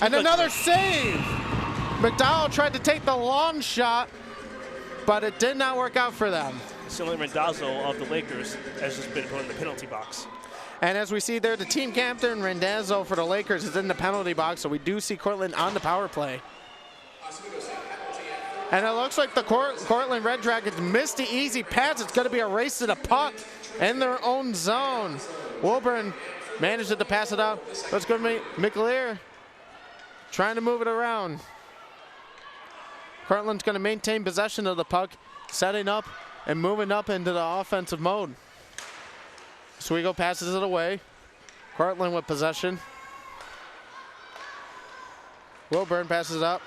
And another save! McDowell tried to take the long shot, but it did not work out for them. Silly Randazzo of the Lakers has just been put in the penalty box. And as we see there, the team captain, Randazzo for the Lakers, is in the penalty box, so we do see Cortland on the power play. And it looks like the Cortland Red Dragons missed the easy pass. It's going to be a race to the puck in their own zone. Wilburn managed to pass it out. But it's going to be McLear trying to move it around. Cortland's going to maintain possession of the puck, setting up and moving up into the offensive mode. Oswego passes it away. Cortland with possession. Wilburn passes it up.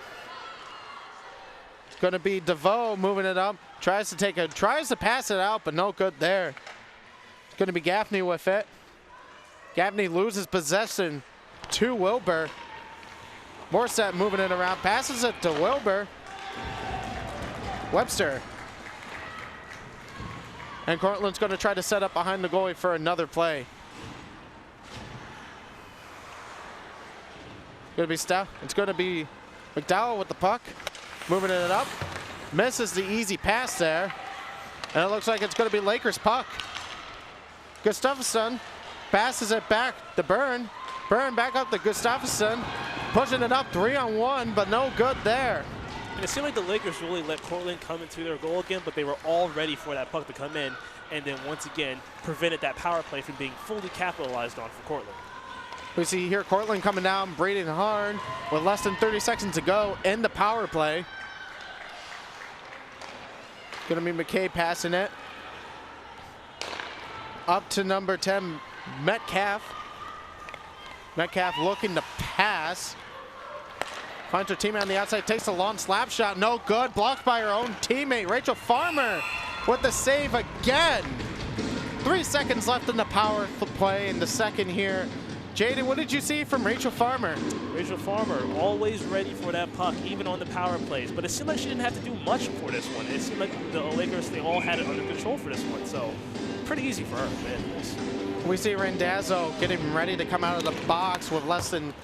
It's going to be DeVoe moving it up. Tries to pass it out, but no good there. It's going to be Gaffney with it. Gaffney loses possession to Wilbur. Morset moving it around, passes it to Wilbur. Webster. And Cortland's going to try to set up behind the goalie for another play. It's going to be McDowell with the puck, moving it up. Misses the easy pass there. And it looks like it's going to be Lakers puck. Gustafsson passes it back to Byrne. Byrne back up to Gustafsson. Pushing it up 3-on-1, but no good there. And it seemed like the Lakers really let Cortland come into their goal again, but they were all ready for that puck to come in, and then once again prevented that power play from being fully capitalized on for Cortland. We see here Cortland coming down, breathing hard with less than 30 seconds to go in the power play. Gonna be McKay passing it. Up to number 10, Metcalf. Metcalf looking to pass. Finds her teammate on the outside, takes a long slap shot, no good. Blocked by her own teammate, Rachel Farmer with the save again. 3 seconds left in the power play in the second here. Jaden, what did you see from Rachel Farmer? Rachel Farmer, always ready for that puck, even on the power plays. But it seemed like she didn't have to do much for this one. It seemed like the Lakers, they all had it under control for this one. So pretty easy for her, man. We see Randazzo getting ready to come out of the box with less than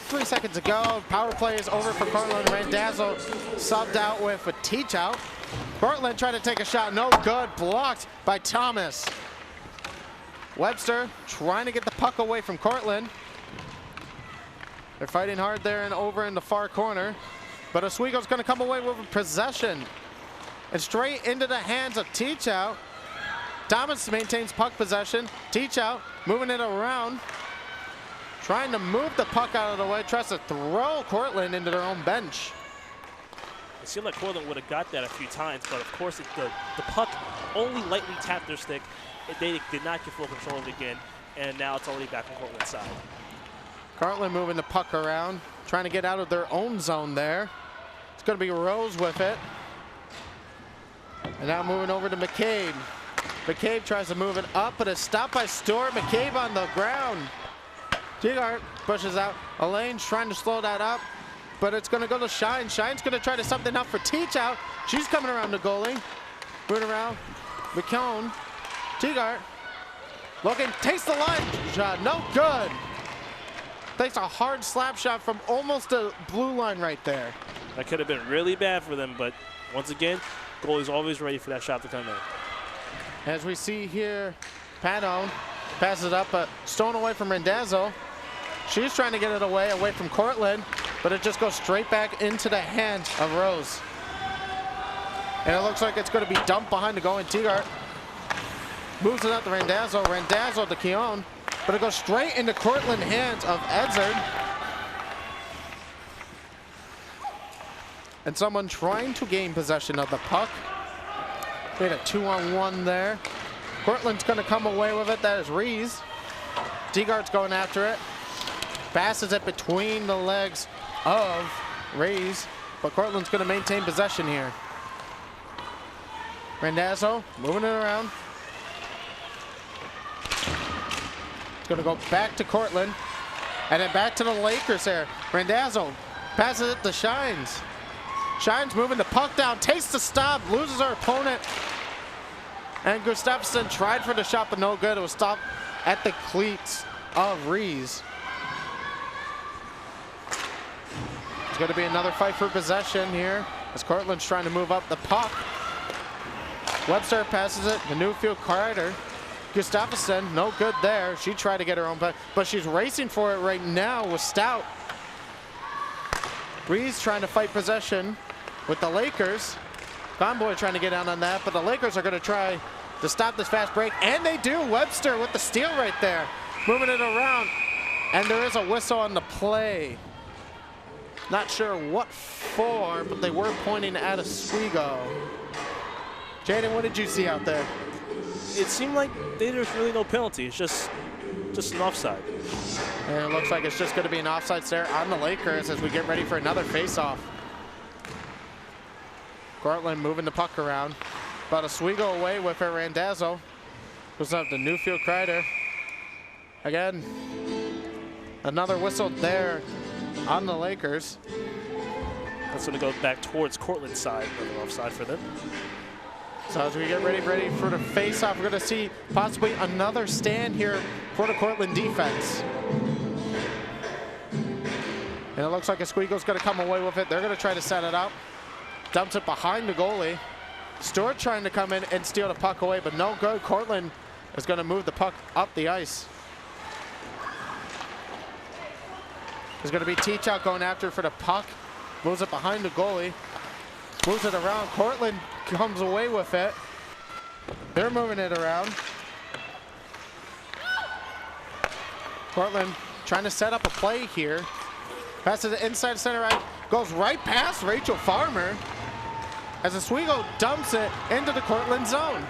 3 seconds to go. Power play is over for Cortland. Randazzo subbed out with a teach out. Cortland tried to take a shot, no good. Blocked by Thomas. Webster trying to get the puck away from Cortland. They're fighting hard there and over in the far corner. But Oswego's going to come away with possession. And straight into the hands of Teach Out. Thomas maintains puck possession. Teach Out moving it around. Trying to move the puck out of the way. Tries to throw Cortland into their own bench. It seemed like Cortland would have got that a few times, but of course the puck only lightly tapped their stick. They did not get full control of it again, and now it's already back on Cortland's side. Cortland moving the puck around, trying to get out of their own zone there. It's going to be Rose with it. And now moving over to McCabe. McCabe tries to move it up, but it's stopped by Stewart. McCabe on the ground. Teagart pushes out. Elaine's trying to slow that up, but it's going to go to Shine. Shine's going to try to something up for Teach Out. She's coming around the goalie. Moving around. McCone. Teagart. Looking, takes the line shot, no good. Takes a hard slap shot from almost the blue line right there. That could have been really bad for them, but once again, goalie's always ready for that shot to come in. As we see here, Padone passes it up, but stolen away from Randazzo. She's trying to get it away from Cortland, but it just goes straight back into the hands of Rose. And it looks like it's going to be dumped behind the goal in Teagart. Moves it out to Randazzo. Randazzo to Keown, but it goes straight into Cortland hands of Edzard. And someone trying to gain possession of the puck. We had a 2-on-1 there. Cortland's going to come away with it. That is Rees. Teagart's going after it. Passes it between the legs of Rees, but Cortland's going to maintain possession here. Randazzo moving it around. It's going to go back to Cortland, and then back to the Lakers there. Randazzo passes it to Shines. Shines moving the puck down, takes the stop, loses our opponent. And Gustafsson tried for the shot, but no good. It was stopped at the cleats of Rees. It's going to be another fight for possession here as Cortland's trying to move up the puck. Webster passes it to Newfield Carter. Gustafsson, no good there. She tried to get her own puck, but she's racing for it right now with Stout. Rees trying to fight possession with the Lakers. Conboy trying to get down on that, but the Lakers are going to try to stop this fast break, and they do. Webster with the steal right there, moving it around, and there is a whistle on the play. Not sure what for, but they were pointing at Oswego. Jaden, what did you see out there? It seemed like there's really no penalty. It's just an offside. And it looks like it's just going to be an offside there on the Lakers as we get ready for another face-off. Cortland moving the puck around. But Oswego away with it. Randazzo goes up to Newfield Kreider. Again, another whistle there on the Lakers. That's going to go back towards Cortland's side. Another offside for them. So as we get ready for the face-off, we're going to see possibly another stand here for the Cortland defense. And it looks like Oswego's going to come away with it. They're going to try to set it up. Dumps it behind the goalie. Stewart trying to come in and steal the puck away, but no good. Cortland is going to move the puck up the ice. There's going to be Teachout going after for the puck. Moves it behind the goalie. Moves it around. Cortland comes away with it. They're moving it around. Cortland trying to set up a play here. Passes it inside center right. Goes right past Rachel Farmer as Oswego dumps it into the Cortland zone.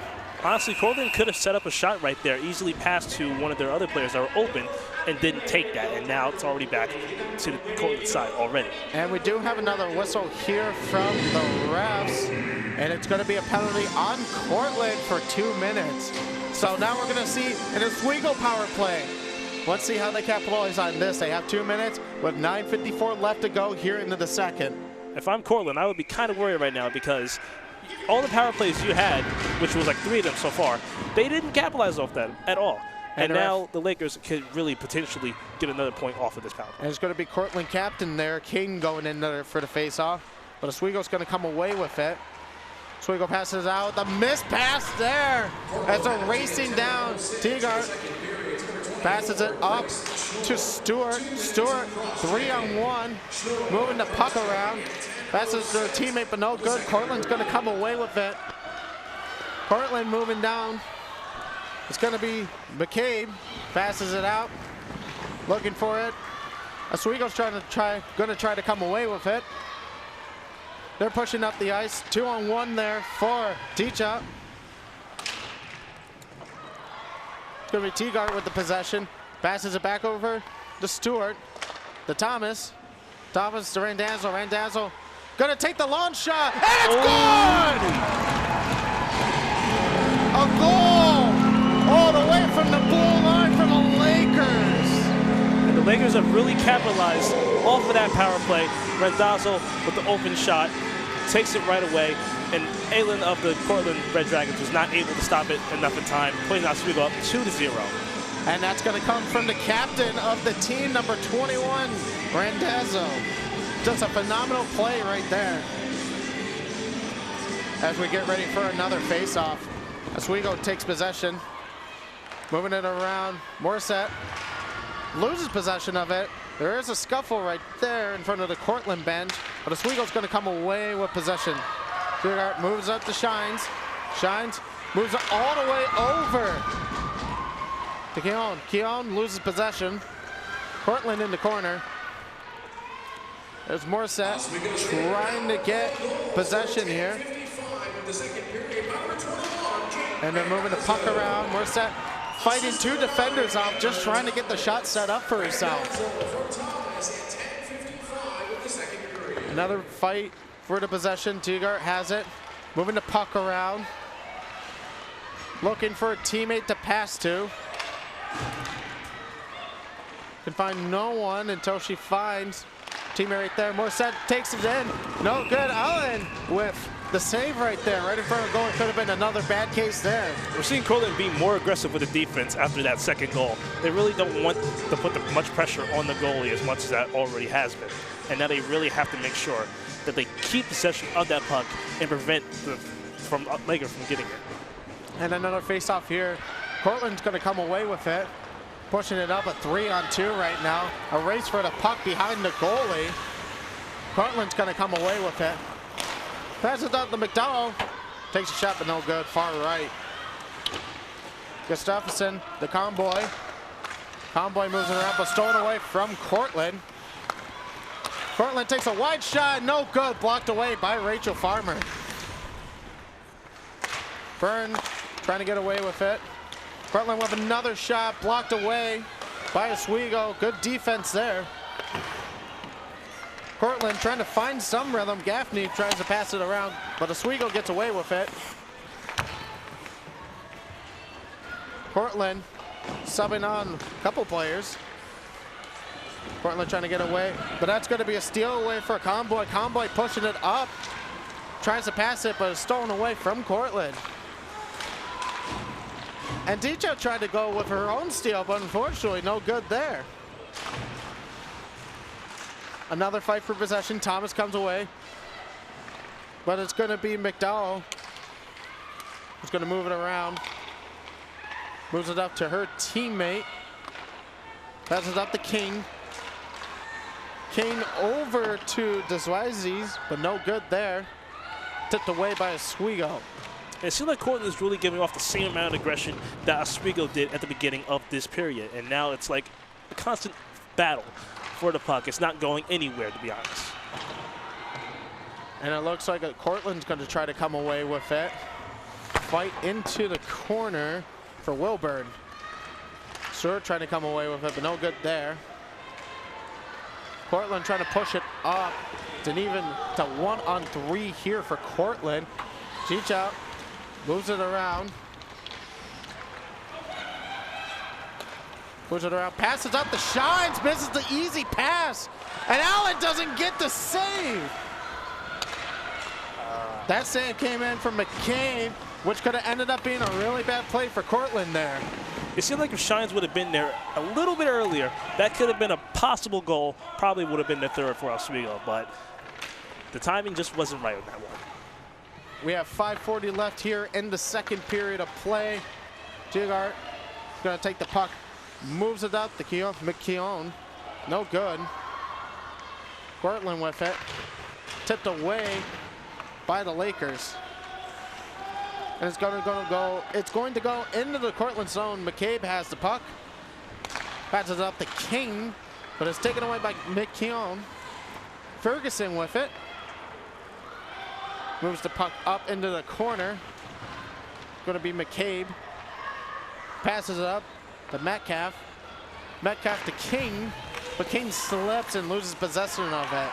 Honestly, Cortland could have set up a shot right there, easily passed to one of their other players that were open and didn't take that. And now it's already back to the Cortland side already. And we do have another whistle here from the refs. And it's going to be a penalty on Cortland for 2 minutes. So now we're going to see an Oswego power play. Let's see how they capitalize on this. They have 2 minutes with 9:54 left to go here into the second. If I'm Cortland, I would be kind of worried right now because all the power plays you had, which was like 3 of them so far, they didn't capitalize off that at all. And now the Lakers could really potentially get another point off of this power play. And it's going to be Cortland captain there, Caden going in there for the face-off. But Oswego's going to come away with it. Oswego passes out. The missed pass there as they're racing down. Teagart passes it up to Stewart. Stewart, 3-on-1, moving the puck around. Passes to a teammate, but no good. Cortland's going to come away with it. Cortland moving down. It's going to be McCabe. Passes it out. Looking for it. Oswego's going to try to come away with it. They're pushing up the ice. 2-on-1 there for Teachout. It's going to be Teagart with the possession. Passes it back over to Stewart. To Thomas. Thomas to Randazzo. Randazzo going to take the long shot. And it's good! A goal all the way from the blue line from the Lakers. And the Lakers have really capitalized off of that power play. Randazzo with the open shot. takes it right away, and Aylin of the Cortland Red Dragons was not able to stop it enough in time, putting Oswego up 2-0. And that's going to come from the captain of the team, number 21, Randazzo. Just a phenomenal play right there. As we get ready for another face-off, Oswego takes possession, moving it around. Morissette loses possession of it. There is a scuffle right there in front of the Cortland bench, but Oswego's going to come away with possession. Stuttgart moves up to Shines. Shines moves it all the way over to Keown. Keown loses possession. Cortland in the corner. There's Morissette trying to get possession here. And they're moving the puck around. Morissette fighting two defenders off, just trying to get the shot set up for herself. Another fight for the possession. Stuttgart has it. Moving the puck around. Looking for a teammate to pass to. Can find no one until she finds teammate right there. Morissette takes it in. No good. Allen with the save right there, right in front of goal. It could have been another bad case there. We're seeing Cortland be more aggressive with the defense after that second goal. They really don't want to put much pressure on the goalie as much as that already has been. And now they really have to make sure that they keep possession of that puck and prevent Lager from getting it. And another face-off here. Cortland's going to come away with it. Pushing it up a 3-on-2 right now. A race for the puck behind the goalie. Cortland's going to come away with it. Passes out to McDowell. Takes a shot, but no good. Far right. Gustafsson, the convoy. Convoy moves it around, but stolen away from Cortland. Cortland takes a wide shot. No good. Blocked away by Rachel Farmer. Byrne trying to get away with it. Cortland with another shot, blocked away by Oswego. Good defense there. Cortland trying to find some rhythm. Gaffney tries to pass it around, but Oswego gets away with it. Cortland subbing on a couple players. Cortland trying to get away, but that's going to be a steal away for Convoy. Convoy pushing it up. Tries to pass it, but it's stolen away from Cortland. And Dicho tried to go with her own steal, but unfortunately no good there. Another fight for possession. Thomas comes away. But it's going to be McDowell who's going to move it around. Moves it up to her teammate. Passes it up to King. King over to Deswazis, but no good there. Tipped away by Oswego. It seems like Cortland is really giving off the same amount of aggression that Oswego did at the beginning of this period. And now it's like a constant battle for the puck. It's not going anywhere, to be honest. And it looks like Cortland's going to try to come away with it. Fight into the corner for Wilburn. Stewart trying to come away with it, but no good there. Cortland trying to push it up. Didn't even to 1-on-3 here for Cortland. Cheech out. Moves it around. Moves it around. Passes up the Shines. Misses the easy pass. And Allen doesn't get the save. That save came in from McCabe, which could have ended up being a really bad play for Cortland there. It seemed like if Shines would have been there a little bit earlier, that could have been a possible goal. Probably would have been the third for Oswego, but the timing just wasn't right on that one. We have 5:40 left here in the second period of play. Jigart is going to take the puck, moves it up to McKeown. No good. Cortland with it. Tipped away by the Lakers. And it's going to go into the Cortland zone. McCabe has the puck. Passes it up to King, but it's taken away by McKeown. Ferguson with it. Moves the puck up into the corner. Going to be McCabe. Passes it up to Metcalf. Metcalf to King, but King slips and loses possession of it.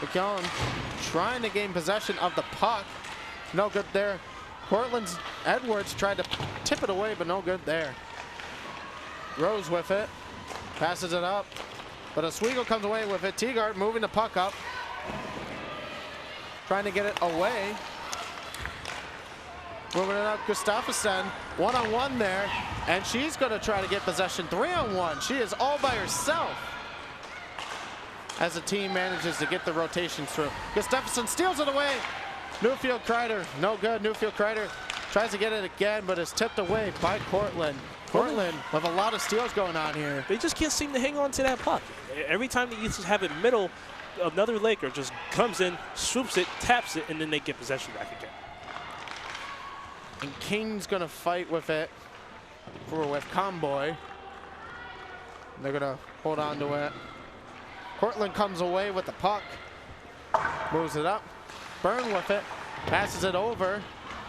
McKeown trying to gain possession of the puck. No good there. Cortland's Edwards tried to tip it away, but no good there. Rose with it. Passes it up. But Oswego comes away with it. Teagart moving the puck up. Trying to get it away. Moving it up, Gustafsson, one-on-one there, and she's going to try to get possession, 3-on-1. She is all by herself as the team manages to get the rotations through. Gustafsson steals it away. Newfield Kreider, no good. Newfield Kreider tries to get it again, but is tipped away by Cortland. Cortland with a lot of steals going on here. They just can't seem to hang on to that puck. Every time they used to have it middle, another Laker just comes in, swoops it, taps it, and then they get possession back again. And King's gonna fight with it with Comboy. They're gonna hold on to it. Cortland comes away with the puck, moves it up. Byrne with it, passes it over,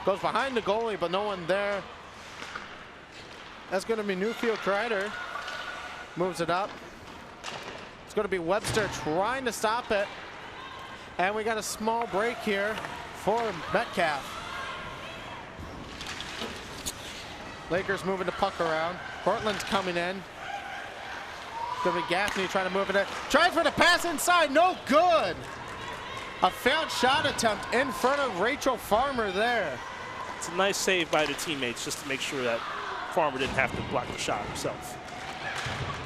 goes behind the goalie, but no one there. That's gonna be Newfield Kreider, moves it up. It's gonna be Webster trying to stop it. And we got a small break here for Metcalf. Lakers moving the puck around. Cortland's coming in. Gonna be Gaffney trying to move it in. Tries for the pass inside, no good. A failed shot attempt in front of Rachel Farmer there. It's a nice save by the teammates just to make sure that Farmer didn't have to block the shot himself.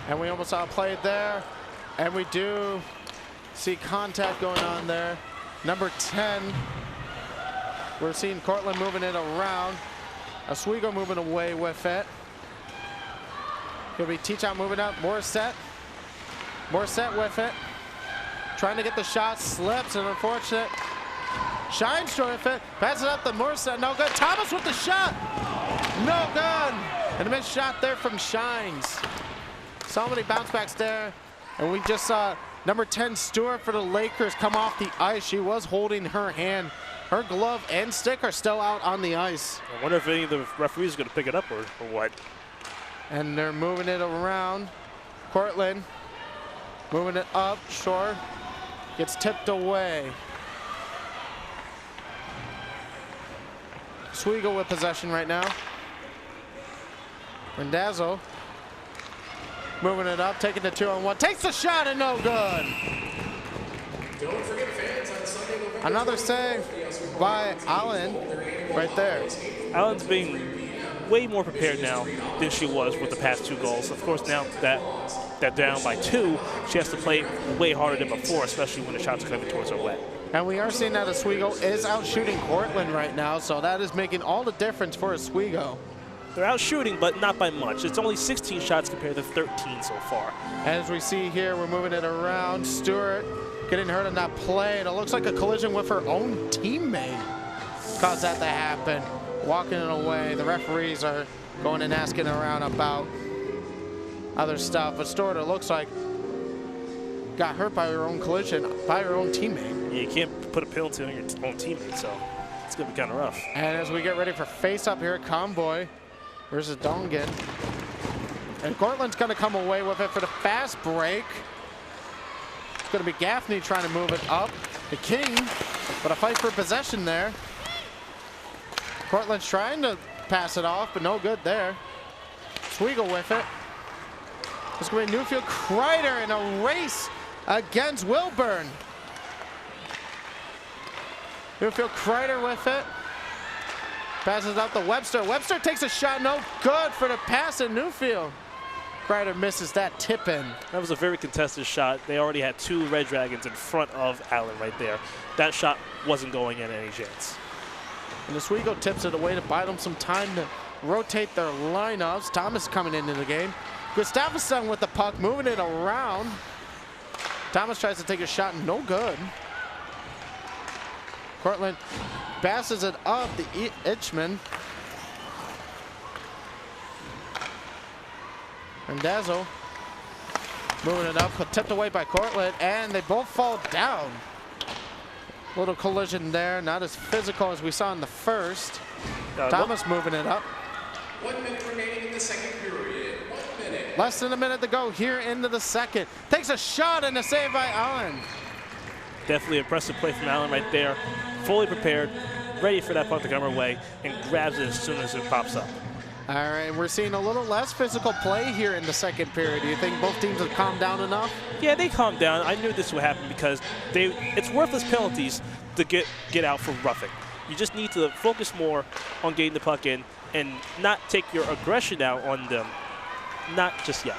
And we almost saw a play there. And we do see contact going on there. Number 10. We're seeing Cortland moving it around. Oswego moving away with it. Gonna be Teachout moving up. Morissette. Morissette with it. Trying to get the shot. Slips. An unfortunate. Shines with it. Passes it up to Morissette. No good. Thomas with the shot. No good. And a missed shot there from Shines. So many bounce backs there. And we just saw number 10 Stewart for the Lakers come off the ice. She was holding her hand. Her glove and stick are still out on the ice. I wonder if any of the referees are going to pick it up or what. And they're moving it around. Cortland moving it up, short. Gets tipped away. Oswego with possession right now. Rendazzo moving it up, taking the 2-on-1. Takes the shot and no good. Don't forget fans on Sunday, November Another save by Allen right there. Allen's being way more prepared now than she was with the past 2 goals. Of course, now that they're down by 2, she has to play way harder than before, especially when the shots are coming towards her way. And we are seeing that Oswego is out shooting Cortland right now, so that is making all the difference for Oswego. They're out shooting, but not by much. It's only 16 shots compared to 13 so far. As we see here, we're moving it around. Stewart getting hurt on that play, and it looks like a collision with her own teammate caused that to happen. Walking it away. The referees are going and asking around about other stuff, but Stewart, it looks like, got hurt by her own collision, by her own teammate. Yeah, you can't put a penalty on your own teammate, so it's going to be kind of rough. And as we get ready for face-up here at Comboy versus Dongan. And Cortland's going to come away with it for the fast break. It's going to be Gaffney trying to move it up. The King, but a fight for possession there. Cortland's trying to pass it off, but no good there. Oswego with it. It's going to be Newfield Kreider in a race against Wilburn. Newfield Kreider with it. Passes up to Webster. Webster takes a shot, no good for the pass in Newfield. Kreider misses that tip in. That was a very contested shot. They already had 2 Red Dragons in front of Allen right there. That shot wasn't going in any chance. And Oswego tips it away to buy them some time to rotate their lineups. Thomas coming into the game. Gustafsson with the puck, moving it around. Thomas tries to take a shot, no good. Cortland passes it up to Itchman. Rendazzo moving it up, but tipped away by Cortland, and they both fall down. Little collision there, not as physical as we saw in the first. Thomas moving it up. 1 minute remaining in the second period. 1 minute. Less than a minute to go here into the second. Takes a shot and a save by Allen. Definitely impressive play from Allen right there. Fully prepared, ready for that puck to come her way, and grabs it as soon as it pops up. All right, we're seeing a little less physical play here in the second period. Do you think both teams have calmed down enough? Yeah, they calmed down. I knew this would happen because it's worthless penalties to get out for roughing. You just need to focus more on getting the puck in and not take your aggression out on them. Not just yet.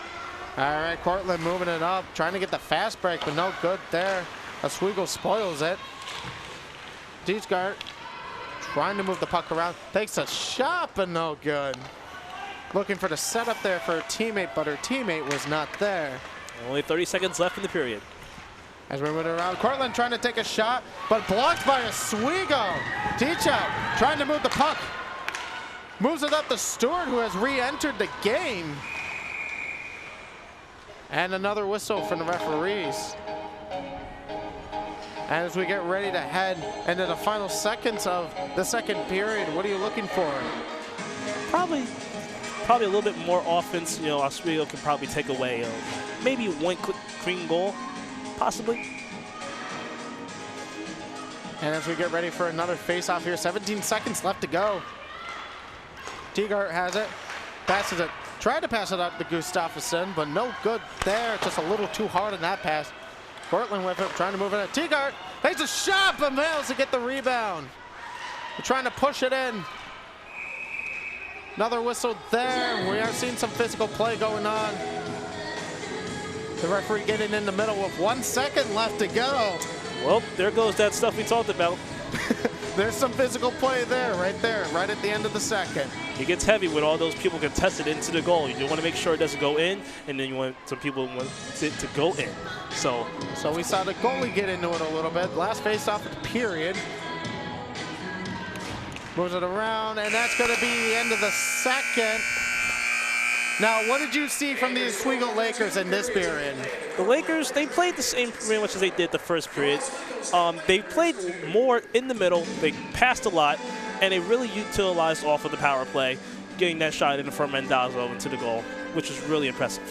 All right, Cortland moving it up, trying to get the fast break, but no good there. Oswego spoils it. Deesgart trying to move the puck around. Takes a shot, but no good. Looking for the setup there for her teammate, but her teammate was not there. Only 30 seconds left in the period. As we move it around, Cortland trying to take a shot, but blocked by Oswego. Teachout trying to move the puck. Moves it up to Stewart, who has re-entered the game. And another whistle from the referees. As we get ready to head into the final seconds of the second period, what are you looking for? Probably a little bit more offense. You know, Oswego can probably take away maybe one quick clean goal, possibly. And as we get ready for another face-off here, 17 seconds left to go. Teagart has it, passes it. Tried to pass it up to Gustafsson, but no good there. Just a little too hard on that pass. Cortland with it, trying to move it at Teagart. Takes a shot, but fails to get the rebound. We're trying to push it in. Another whistle there. We are seeing some physical play going on. The referee getting in the middle with 1 second left to go. Well, there goes that stuff we talked about. There's some physical play there, right at the end of the second. It gets heavy with all those people contested into the goal. You want to make sure it doesn't go in, and then you want some people want it to go in. So we saw the goalie get into it a little bit. Last face-off of the period. Moves it around, and that's going to be the end of the second. Now, what did you see from the Oswego Lakers in this period? The Lakers, they played the same pretty much as they did the first period. They played more in the middle. They passed a lot, and they really utilized off of the power play, getting that shot in from Randazzo into the goal, which was really impressive.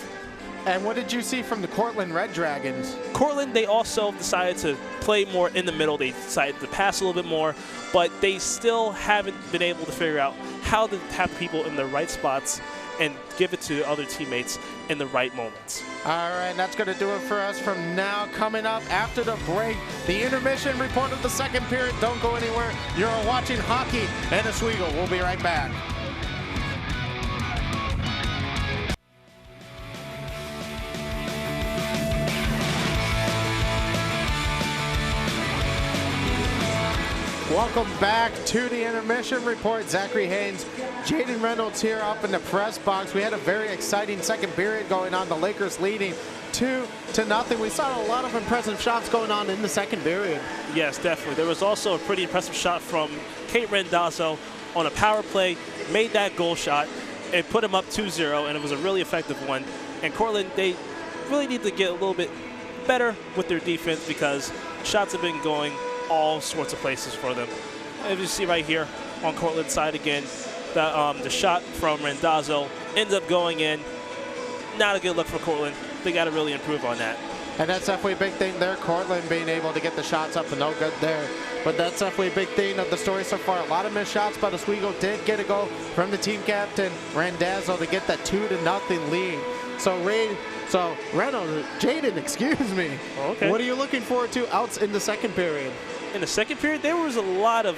And what did you see from the Cortland Red Dragons? Cortland, they also decided to play more in the middle. They decided to pass a little bit more, but they still haven't been able to figure out how to have people in the right spots and give it to other teammates in the right moments. All right, that's going to do it for us from now. Coming up after the break, the intermission report of the second period. Don't go anywhere. You're watching Hockey and Oswego. We'll be right back. Welcome back to the intermission report. Zachary Haynes, Jaden Reynolds here up in the press box. We had a very exciting second period going on. The Lakers leading 2-0. We saw a lot of impressive shots going on in the second period. Yes, definitely. There was also a pretty impressive shot from Kate Randazzo on a power play, made that goal shot. It put him up 2-0, and it was a really effective one. And Cortland, they really need to get a little bit better with their defense because shots have been going all sorts of places for them. As you see right here on Cortland's side again, the shot from Randazzo ends up going in. Not a good look for Cortland. They got to really improve on that. And that's definitely a big thing there. Cortland being able to get the shots up and no good there. But that's definitely a big thing of the story so far. A lot of missed shots, but Oswego did get a goal from the team captain, Randazzo, to get that 2-0 lead. So Reynolds, Jaden, excuse me. Okay. What are you looking forward to outs in the second period? In the second period, there was a lot of,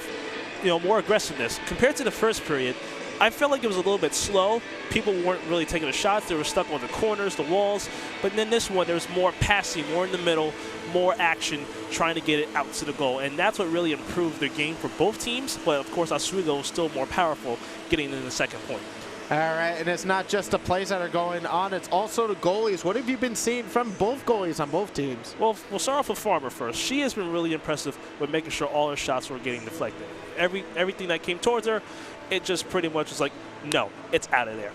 more aggressiveness. Compared to the first period, I felt like it was a little bit slow. People weren't really taking the shots. They were stuck on the corners, the walls. But then this one, there was more passing, more in the middle, more action, trying to get it out to the goal. And that's what really improved their game for both teams. But, of course, Oswego was still more powerful getting in the second point. All right, and it's not just the plays that are going on, it's also the goalies. What have you been seeing from both goalies on both teams? Well, we'll start off with Farmer first. She has been really impressive with making sure all her shots were getting deflected. Everything that came towards her, it just pretty much was like, no, it's out of there.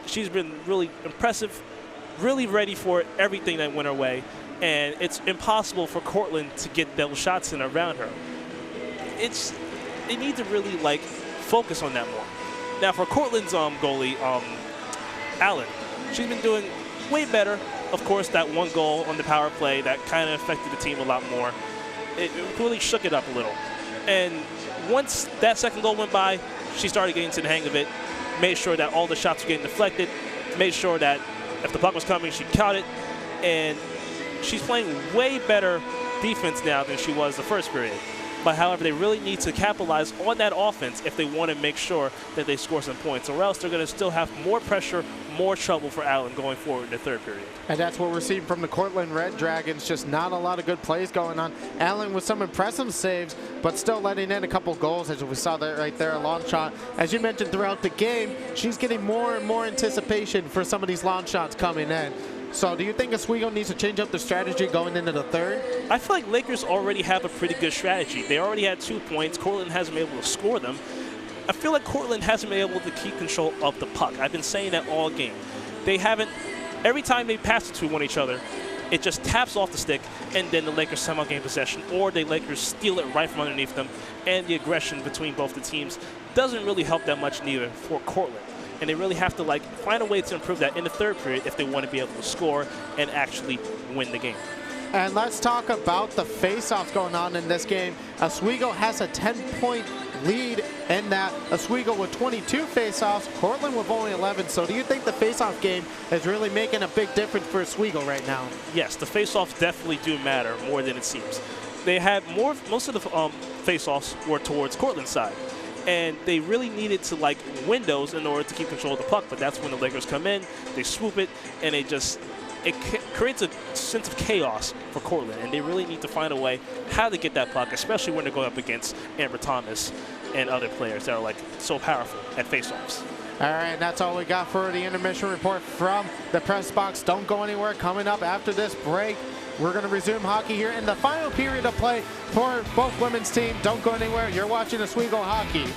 She's been really impressive, really ready for everything that went her way, and it's impossible for Cortland to get those shots in around her. They need to really, focus on that more. Now, for Cortland's goalie, Allen, she's been doing way better. Of course, that one goal on the power play, that kind of affected the team a lot more. It really shook it up a little. And once that second goal went by, she started getting to the hang of it. made sure that all the shots were getting deflected, made sure that if the puck was coming, she caught it, and she's playing way better defense now than she was the first period. But however, they really need to capitalize on that offense if they want to make sure that they score some points, or else they're going to still have more pressure, more trouble for Allen going forward in the third period. And that's what we're seeing from the Cortland Red Dragons, just not a lot of good plays going on. Allen with some impressive saves, but still letting in a couple goals, as we saw that right there, a long shot. As you mentioned throughout the game, she's getting more and more anticipation for some of these long shots coming in. So do you think Oswego needs to change up their strategy going into the third? I feel like Lakers already have a pretty good strategy. They already had 2 points. Cortland hasn't been able to score them. I feel like Cortland hasn't been able to keep control of the puck. I've been saying that all game. They haven't, every time they pass it to one each other, it just taps off the stick, and then the Lakers somehow gain possession, or the Lakers steal it right from underneath them, and the aggression between both the teams doesn't really help that much neither for Cortland. And they really have to find a way to improve that in the third period if they want to be able to score and actually win the game. And let's talk about the face-offs going on in this game. Oswego has a 10-point lead in that. Oswego with 22 face-offs, Cortland with only 11. So do you think the face-off game is really making a big difference for Oswego right now? Yes, the face-offs definitely do matter more than it seems. They had most of the face-offs were towards Cortland's side. And they really needed to win those in order to keep control of the puck. But that's when the Lakers come in, they swoop it, and it creates a sense of chaos for Cortland. And they really need to find a way how to get that puck, especially when they're going up against Amber Thomas and other players that are so powerful at faceoffs. All right, that's all we got for the intermission report from the press box. Don't go anywhere. Coming up after this break, we're going to resume hockey here in the final period of play for both women's teams. Don't go anywhere. You're watching Oswego Hockey.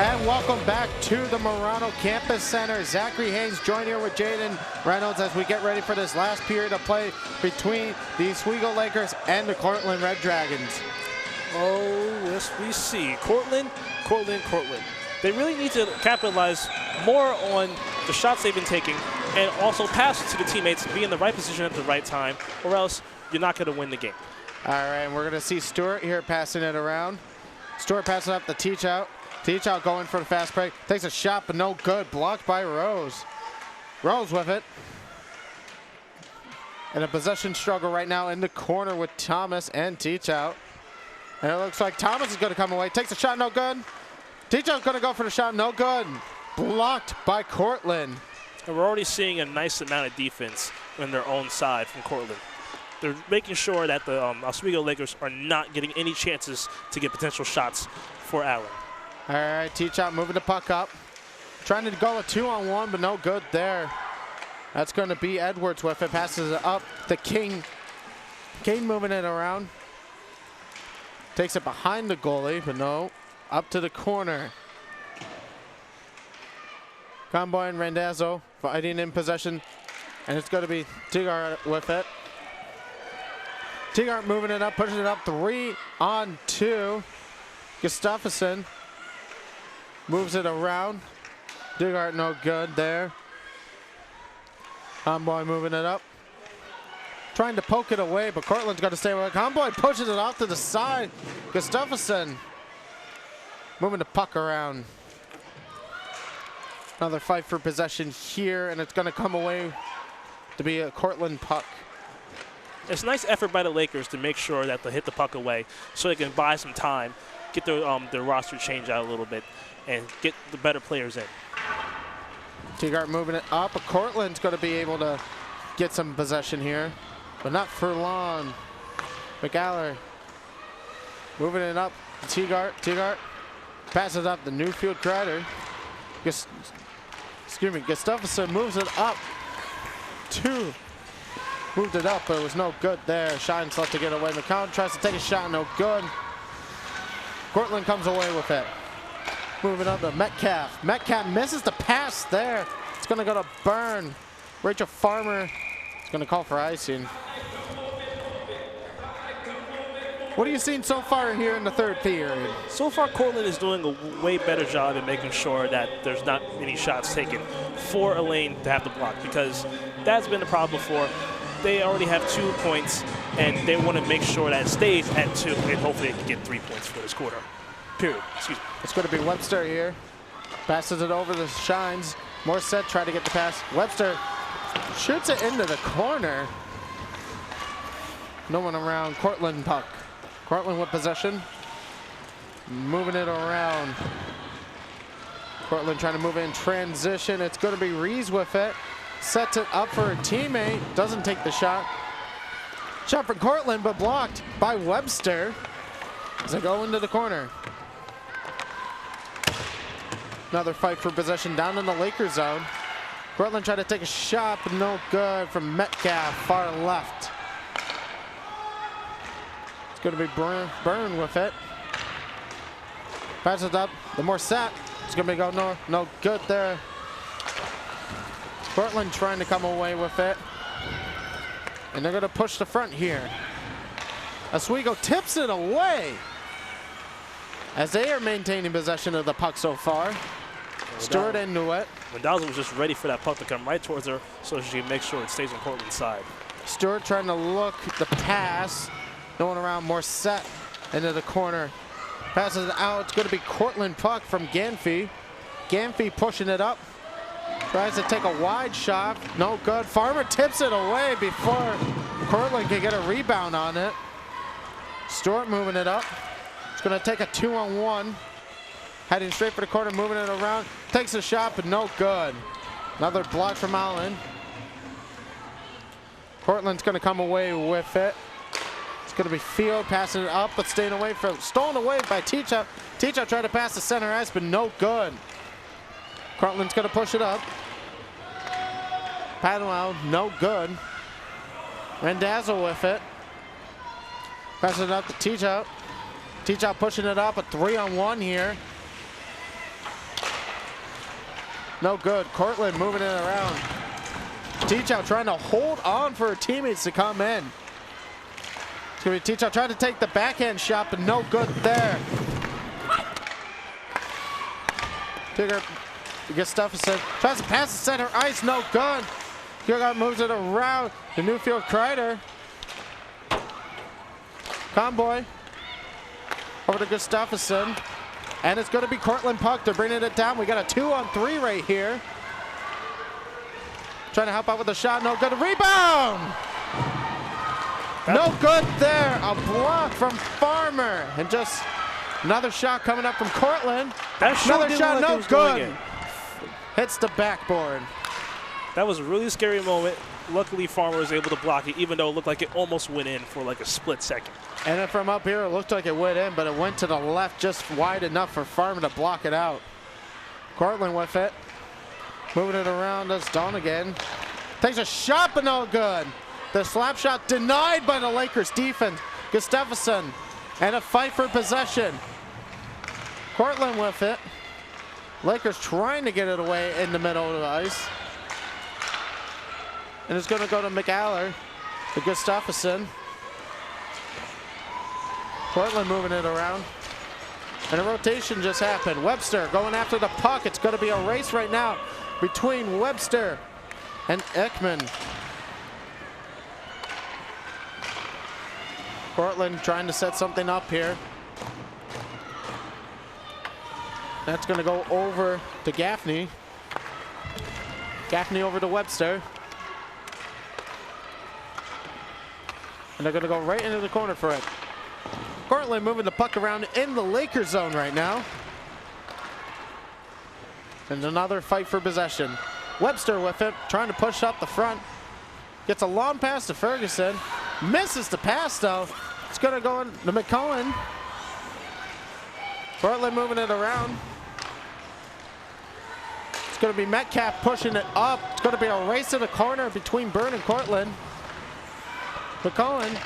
And welcome back to the Murano Campus Center. Zachary Haynes joined here with Jaden Reynolds as we get ready for this last period of play between the Oswego Lakers and the Cortland Red Dragons. Oh, yes, we see. Cortland. They really need to capitalize more on the shots they've been taking and also pass it to the teammates, be in the right position at the right time, or else you're not going to win the game. All right, and we're going to see Stewart here passing it around. Stewart passing up the teach out. Teach out going for the fast break. Takes a shot, but no good. Blocked by Rose. Rose with it. And a possession struggle right now in the corner with Thomas and Teach out. And it looks like Thomas is going to come away. Takes a shot, no good. Teach out's going to go for the shot, no good. Blocked by Cortland. And we're already seeing a nice amount of defense on their own side from Cortland. They're making sure that the Oswego Lakers are not getting any chances to get potential shots for Allen. All right, Teach out moving the puck up. Trying to go a 2-on-1, but no good there. That's going to be Edwards with it. Passes it up to King. King moving it around. Takes it behind the goalie, but no. Up to the corner. Conboy and Randazzo fighting in possession. And it's going to be Tigart with it. Tigart moving it up, pushing it up 3-on-2. Gustafsson moves it around. Tigart no good there. Conboy moving it up. Trying to poke it away, but Cortland's got to stay away. Conboy pushes it off to the side. Gustafsson moving the puck around. Another fight for possession here, and it's going to come away to be a Cortland puck. It's a nice effort by the Lakers to make sure that they hit the puck away so they can buy some time, get their roster change out a little bit, and get the better players in. Tigart moving it up, but Cortland's going to be able to get some possession here, but not for long. McAller moving it up. Tigart passes up the Newfield Crider. Gustafsson moves it up. Moved it up, but it was no good there. Shines left to get away. McCown tries to take a shot, no good. Cortland comes away with it. Moving up to Metcalf. Metcalf misses the pass there. It's going to go to Byrne. Rachel Farmer is going to call for icing. What are you seeing so far here in the third period? So far, Cortland is doing a way better job in making sure that there's not any shots taken for Elaine to have to block, because that's been the problem before. They already have 2 points, and they want to make sure that it stays at 2, and hopefully they can get 3 points for this quarter. Period. Excuse me. It's going to be Webster here. Passes it over to Shines. Morissette tried to get the pass. Webster shoots it into the corner. No one around. Cortland puck. Cortland with possession. Moving it around. Cortland trying to move in transition. It's going to be Rees with it. Sets it up for a teammate. Doesn't take the shot. Shot for Cortland, but blocked by Webster as they go into the corner. Another fight for possession down in the Lakers zone. Cortland tried to take a shot, but no good from Metcalf, far left. It's going to be Byrne with it. Passes up. The Morissette. It's going to be no good there. Cortland trying to come away with it. And they're going to push the front here. Oswego tips it away as they are maintaining possession of the puck so far. Stewart into it. Mendoza was just ready for that puck to come right towards her so she can make sure it stays on Cortland's side. Stewart trying to look the pass. No one around. Morissette into the corner. Passes it out. It's going to be Cortland puck from Ganfey. Ganfey pushing it up. Tries to take a wide shot. No good. Farmer tips it away before Cortland can get a rebound on it. Stewart moving it up. It's going to take a 2-on-1. Heading straight for the corner, moving it around. Takes a shot, but no good. Another block from Allen. Cortland's going to come away with it. It's going to be Field passing it up, but staying away from, stolen away by Teachout. Teachout tried to pass the center ice, but no good. Cortland's going to push it up. Paddle no good. Randazzo with it. Passes it up to Teachout. Teachout pushing it up, a 3-on-1 here. No good. Cortland moving it around. Teachout trying to hold on for her teammates to come in. It's going to be Teachout trying to take the backhand shot, but no good there. Tigger gets Steffensen. Tries to pass the center ice. No good. Kierkegaard moves it around. The Newfield Kreider. Conboy. Over to Gustafsson. And it's going to be Cortland puck. They're bringing it down. We got a 2-on-3 right here. Trying to help out with the shot. No good. Rebound! No good there. A block from Farmer. And just another shot coming up from Cortland. Another shot. No good. Hits the backboard. That was a really scary moment. Luckily, Farmer was able to block it, even though it looked like it almost went in for like a split second. And then from up here, it looked like it went in, but it went to the left just wide enough for Farmer to block it out. Cortland with it. Moving it around, that's Dawn again. Takes a shot, but no good. The slap shot denied by the Lakers defense. Gustafsson, and a fight for possession. Cortland with it. Lakers trying to get it away in the middle of the ice. And it's going to go to McAller, to Gustafsson. Cortland moving it around. And a rotation just happened. Webster going after the puck. It's going to be a race right now between Webster and Ekman. Cortland trying to set something up here. That's going to go over to Gaffney. Gaffney over to Webster. And they're going to go right into the corner for it. Cortland moving the puck around in the Lakers zone right now. And another fight for possession. Webster with it, trying to push up the front. Gets a long pass to Ferguson. Misses the pass though. It's going to go in to McCullen. Cortland moving it around. It's going to be Metcalf pushing it up. It's going to be a race to the corner between Byrne and Cortland. McCullen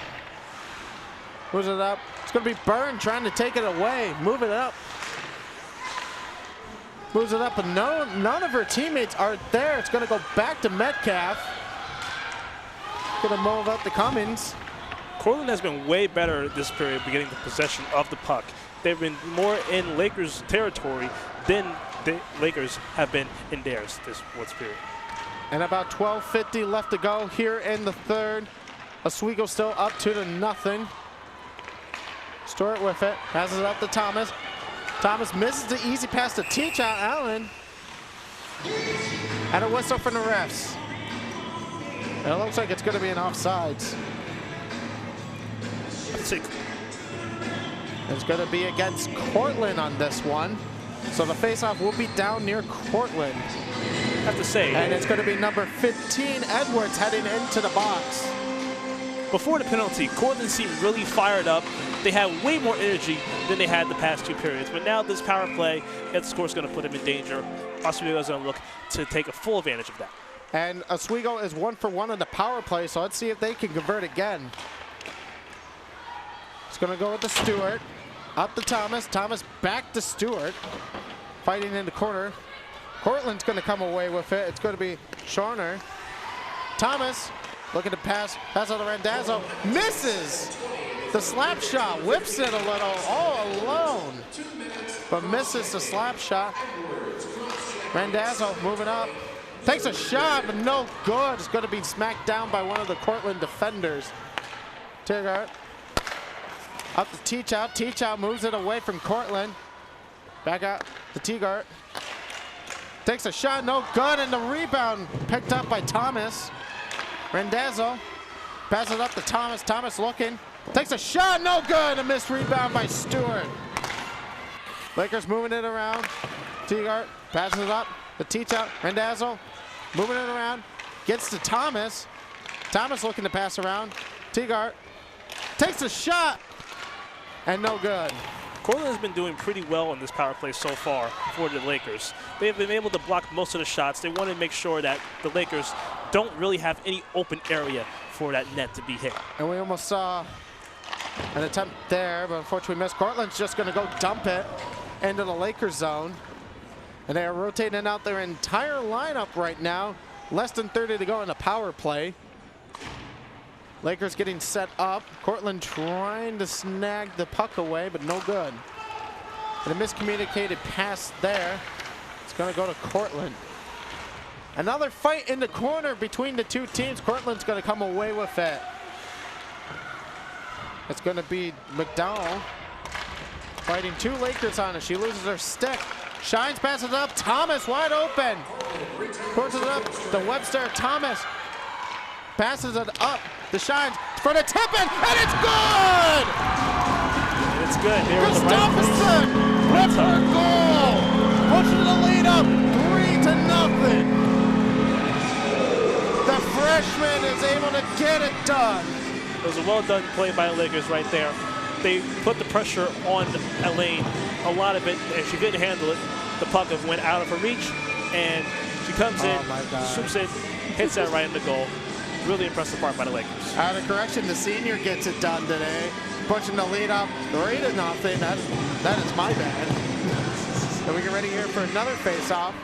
moves it up. It's going to be Byrne trying to take it away, move it up. Moves it up, but none of her teammates are there. It's going to go back to Metcalf. Going to move up to Cummings. Cortland has been way better this period, beginning the possession of the puck. They've been more in Lakers territory than the Lakers have been in theirs this period. And about 12:50 left to go here in the third. Oswego still up 2-0. Stewart with it, passes it up to Thomas. Thomas misses the easy pass to Teachout Allen. And a whistle from the refs. And it looks like it's going to be an offsides. It's going to be against Cortland on this one. So the faceoff will be down near Cortland. I have to say. And it's going to be number 15, Edwards, heading into the box. Before the penalty, Cortland seemed really fired up. They had way more energy than they had the past two periods. But now this power play, the score is going to put them in danger. Oswego is going to look to take a full advantage of that. And Oswego is 1 for 1 on the power play, so let's see if they can convert again. It's going to go with the Stewart. Up to Thomas. Thomas back to Stewart. Fighting in the corner. Cortland's going to come away with it. It's going to be Schorner. Thomas looking to pass. Pass on to Randazzo. Misses the slap shot. Whips it a little all alone. But misses the slap shot. Randazzo moving up. Takes a shot, but no good. It's going to be smacked down by one of the Cortland defenders. Tigart. Up to Teachout. Teachout moves it away from Cortland. Back out to Tigart. Takes a shot, no good, and the rebound picked up by Thomas. Randazzo passes it up to Thomas. Thomas looking. Takes a shot, no good. A missed rebound by Stewart. Lakers moving it around. Tigart passes it up to Teachout. Randazzo moving it around. Gets to Thomas. Thomas looking to pass around. Tigart takes a shot. And no good. Cortland has been doing pretty well in this power play so far for the Lakers. They have been able to block most of the shots. They want to make sure that the Lakers don't really have any open area for that net to be hit. And we almost saw an attempt there, but unfortunately missed. Cortland's just going to go dump it into the Lakers zone. And they are rotating out their entire lineup right now. Less than 30 to go in a power play. Lakers getting set up. Cortland trying to snag the puck away, but no good. And a miscommunicated pass there. It's going to go to Cortland. Another fight in the corner between the two teams. Cortland's going to come away with it. It's going to be McDowell fighting two Lakers on it. She loses her stick. Shines, passes it up. Thomas wide open. Forces it up to Webster. Thomas passes it up. The Shines for the tip-in, and it's good! And it's good. Gustafsson with her goal. Pushing the lead up 3-0. The freshman is able to get it done. It was a well-done play by the Lakers right there. They put the pressure on Elaine, a lot of it, and she couldn't handle it. The puck went out of her reach, and she comes in, swoops in, hits that right in the goal. Really impressive part by the Lakers. Out of correction, the senior gets it done today. Pushing the lead up 3-0. That is my bad. And we get ready here for another face-off.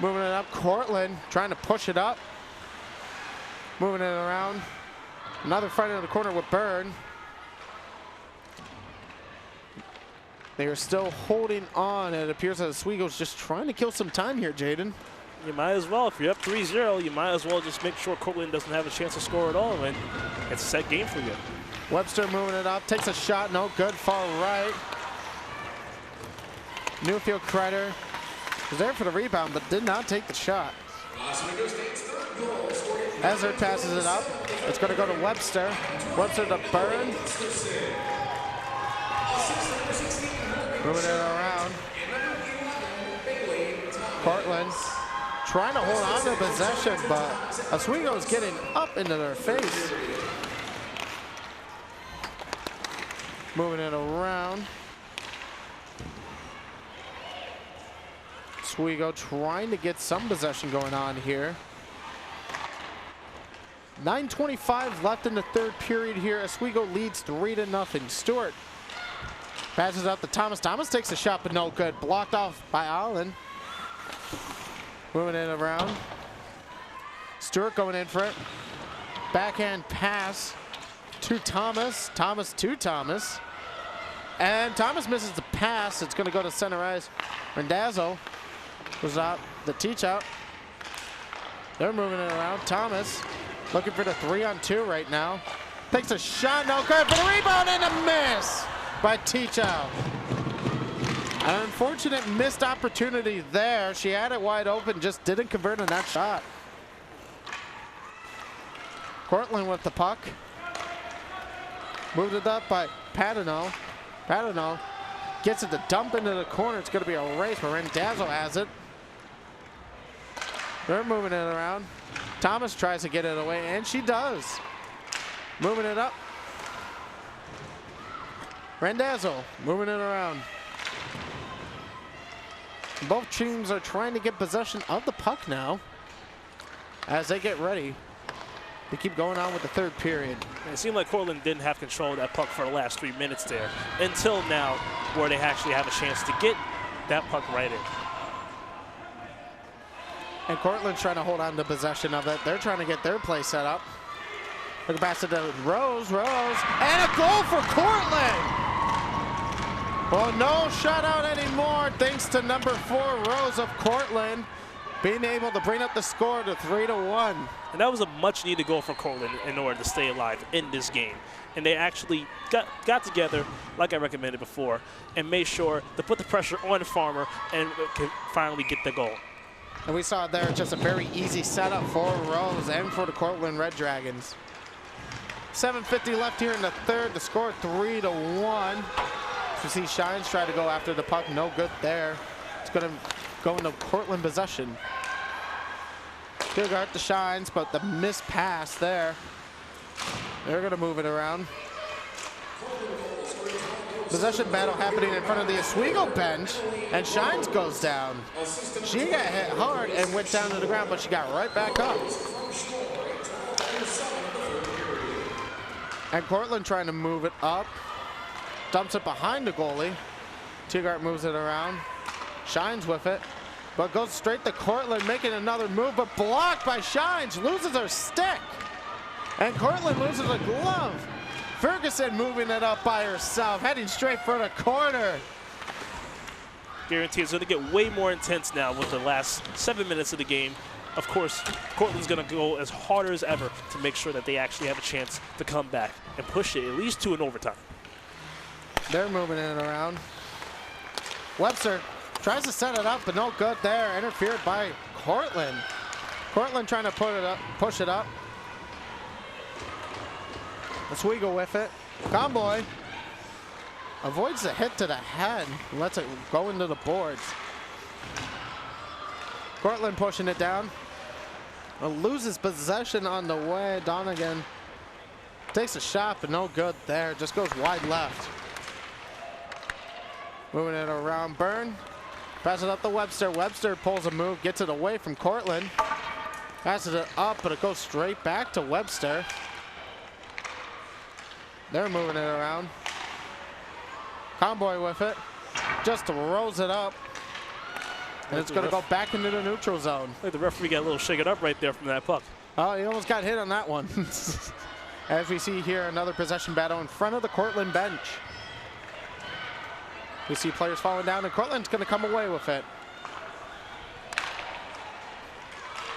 Moving it up, Cortland trying to push it up. Moving it around. Another fight in the corner with Byrne. They are still holding on. It appears that Oswego's just trying to kill some time here, Jaden. You might as well. If you're up 3-0, you might as well just make sure Cortland doesn't have a chance to score at all, and it's a set game for you. Webster moving it up, takes a shot, no good, far right. Newfield Kreider was there for the rebound, but did not take the shot. Ezard passes it up. It's going to go to Webster. Webster to Byrne. Moving it around. Cortland trying to hold on to possession, but Oswego is getting up into their face. Moving it around. Oswego trying to get some possession going on here. 9:25 left in the third period here. Oswego leads 3-0. Stewart passes out to Thomas. Thomas takes a shot, but no good. Blocked off by Allen. Moving it around. Stewart going in for it. Backhand pass to Thomas. Thomas to Thomas. And Thomas misses the pass. It's going to go to center ice. Rendazzo was out. The teach out. They're moving it around. Thomas looking for the 3-on-2 right now. Takes a shot, no good, for the rebound and a miss by Teachout. An unfortunate missed opportunity there. She had it wide open, just didn't convert on that shot. Cortland with the puck. Moved it up by Padeneau. Padeneau gets it to dump into the corner. It's going to be a race, but Rendazzo has it. They're moving it around. Thomas tries to get it away, and she does. Moving it up. Rendazzo moving it around. Both teams are trying to get possession of the puck now as they get ready to keep going on with the third period. And it seemed like Cortland didn't have control of that puck for the last 3 minutes there until now, where they actually have a chance to get that puck right in. And Cortland's trying to hold on to possession of it. They're trying to get their play set up. Look pass it to Rose, and a goal for Cortland! Well, no shutout anymore, thanks to number 4, Rose of Cortland, being able to bring up the score to 3-1. And that was a much-needed goal for Cortland in order to stay alive in this game. And they actually got together, like I recommended before, and made sure to put the pressure on Farmer and could finally get the goal. And we saw there just a very easy setup for Rose and for the Cortland Red Dragons. 7:50 left here in the third. The score 3-1. You see Shines try to go after the puck. No good there. It's going to go into Cortland possession. Good guard to Shines, but the missed pass there. They're going to move it around. Possession battle happening in front of the Oswego bench, and Shines goes down. She got hit hard and went down to the ground, but she got right back up. And Cortland trying to move it up. Dumps it behind the goalie. Teagart moves it around, Shines with it, but goes straight to Cortland, making another move, but blocked by Shines, loses her stick. And Cortland loses a glove. Ferguson moving it up by herself, heading straight for the corner. Guarantee it's going to get way more intense now with the last 7 minutes of the game. Of course, Cortland's going to go as hard as ever to make sure that they actually have a chance to come back and push it at least to an overtime. They're moving it around. Webster tries to set it up, but no good there. Interfered by Cortland. Cortland trying to put it up, push it up. Oswego with it. Conboy avoids the hit to the head and lets it go into the boards. Cortland pushing it down. Loses possession on the way. Donegan takes a shot, but no good there. Just goes wide left. Moving it around. Byrne passes it up to Webster. Webster pulls a move, gets it away from Cortland. Passes it up, but it goes straight back to Webster. They're moving it around. Conboy with it. Just rolls it up. And it's going to go back into the neutral zone. Like the referee got a little shaken up right there from that puck. Oh, he almost got hit on that one. As we see here, another possession battle in front of the Cortland bench. We see players falling down, and Cortland's going to come away with it.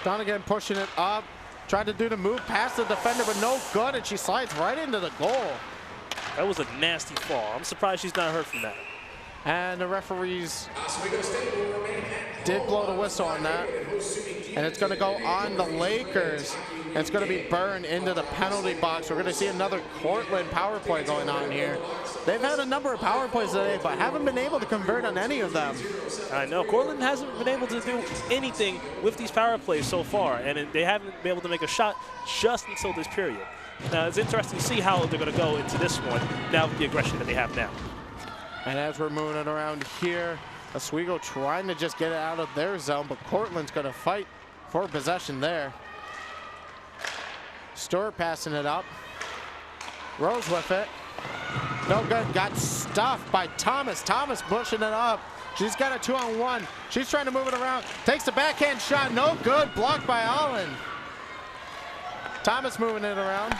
Donegan pushing it up. Tried to do the move past the defender, but no good, and she slides right into the goal. That was a nasty fall. I'm surprised she's not hurt from that. And the referees did blow the whistle on that. And it's going to go on the Lakers. And it's going to be Byrne into the penalty box. We're going to see another Cortland power play going on here. They've had a number of power plays today, but haven't been able to convert on any of them. I know. Cortland hasn't been able to do anything with these power plays so far, and they haven't been able to make a shot just until this period. Now, it's interesting to see how they're going to go into this one now with the aggression that they have now. And as we're moving it around here, Oswego trying to just get it out of their zone, but Cortland's going to fight for possession there. Stewart passing it up. Rose with it. No good. Got stuffed by Thomas. Thomas pushing it up. She's got a 2-on-1. She's trying to move it around. Takes the backhand shot. No good. Blocked by Allen. Thomas moving it around.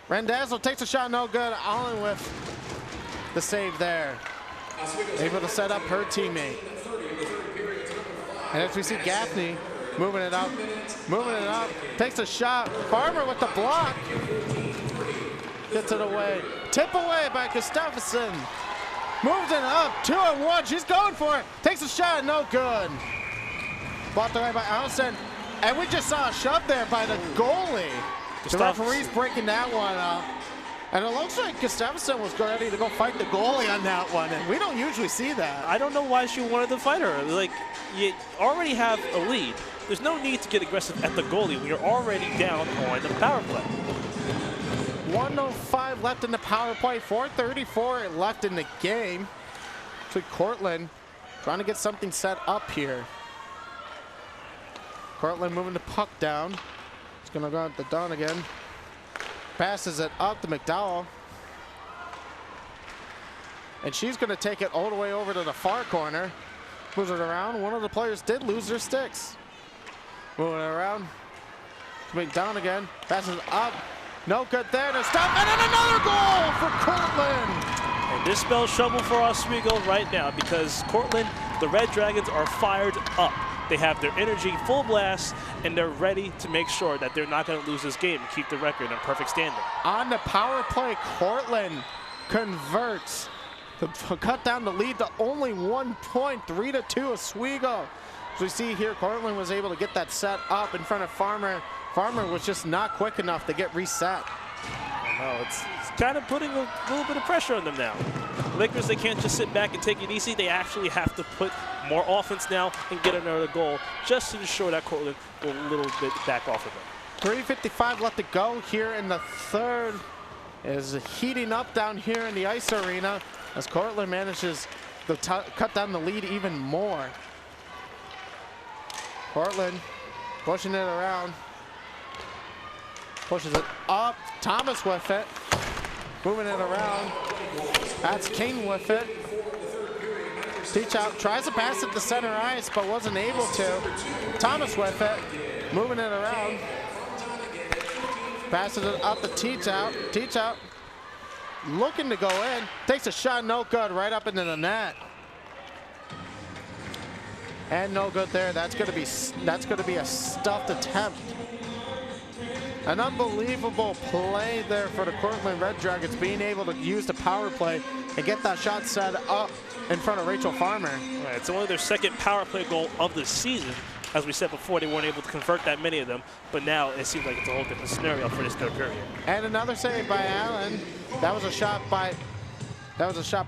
Randazzo takes a shot. No good. Allen with the save there. Able to set up her teammate. And as we see Gaffney moving it up, takes a shot. Farmer with the block. Gets it away. Tip away by Gustafsson. Moves it up, 2-on-1. She's going for it. Takes a shot, no good. Blocked away by Allison. And we just saw a shove there by the goalie. The referee's breaking that one up. And it looks like Gustafsson was ready to go fight the goalie on that one, and we don't usually see that. I don't know why she wanted to fight her. Like, you already have a lead. There's no need to get aggressive at the goalie when you're already down on the power play. 1:05 left in the power play, 4:34 left in the game. So Cortland trying to get something set up here. Cortland moving the puck down. It's going to go out to Donegan. Passes it up to McDowell. And she's going to take it all the way over to the far corner. Moves it around. One of the players did lose their sticks. Moving it around. McDowell again. Passes it up. No good there to stop. And then another goal for Cortland. And this spells trouble for Oswego right now because Cortland, the Red Dragons, are fired up. They have their energy full blast, and they're ready to make sure that they're not going to lose this game and keep the record in perfect standing. On the power play, Cortland converts to cut down the lead to only 1 point, 3-2 Oswego. As we see here, Cortland was able to get that set up in front of Farmer. Farmer was just not quick enough to get reset. No, it's kind of putting a little bit of pressure on them now. Lakers, they can't just sit back and take it easy. They actually have to put more offense now and get another goal just to ensure that Cortland will a little bit back off of them. 3:55 left to go here in the third. Is heating up down here in the ice arena as Cortland manages to cut down the lead even more. Cortland pushing it around. Pushes it up. Thomas with it. Moving it around. That's King with it. Teach out, tries to pass it to center ice, but wasn't able to. Thomas with it, moving it around. Passes it up to Teach out. Teach out, looking to go in. Takes a shot, no good, right up into the net. And no good there. That's gonna be a stuffed attempt. An unbelievable play there for the Cortland Red Dragons, being able to use the power play and get that shot set up in front of Rachel Farmer. Right, it's only their second power play goal of the season. As we said before, they weren't able to convert that many of them, but now it seems like it's a whole different scenario for this third period. And another save by Allen. That was a shot by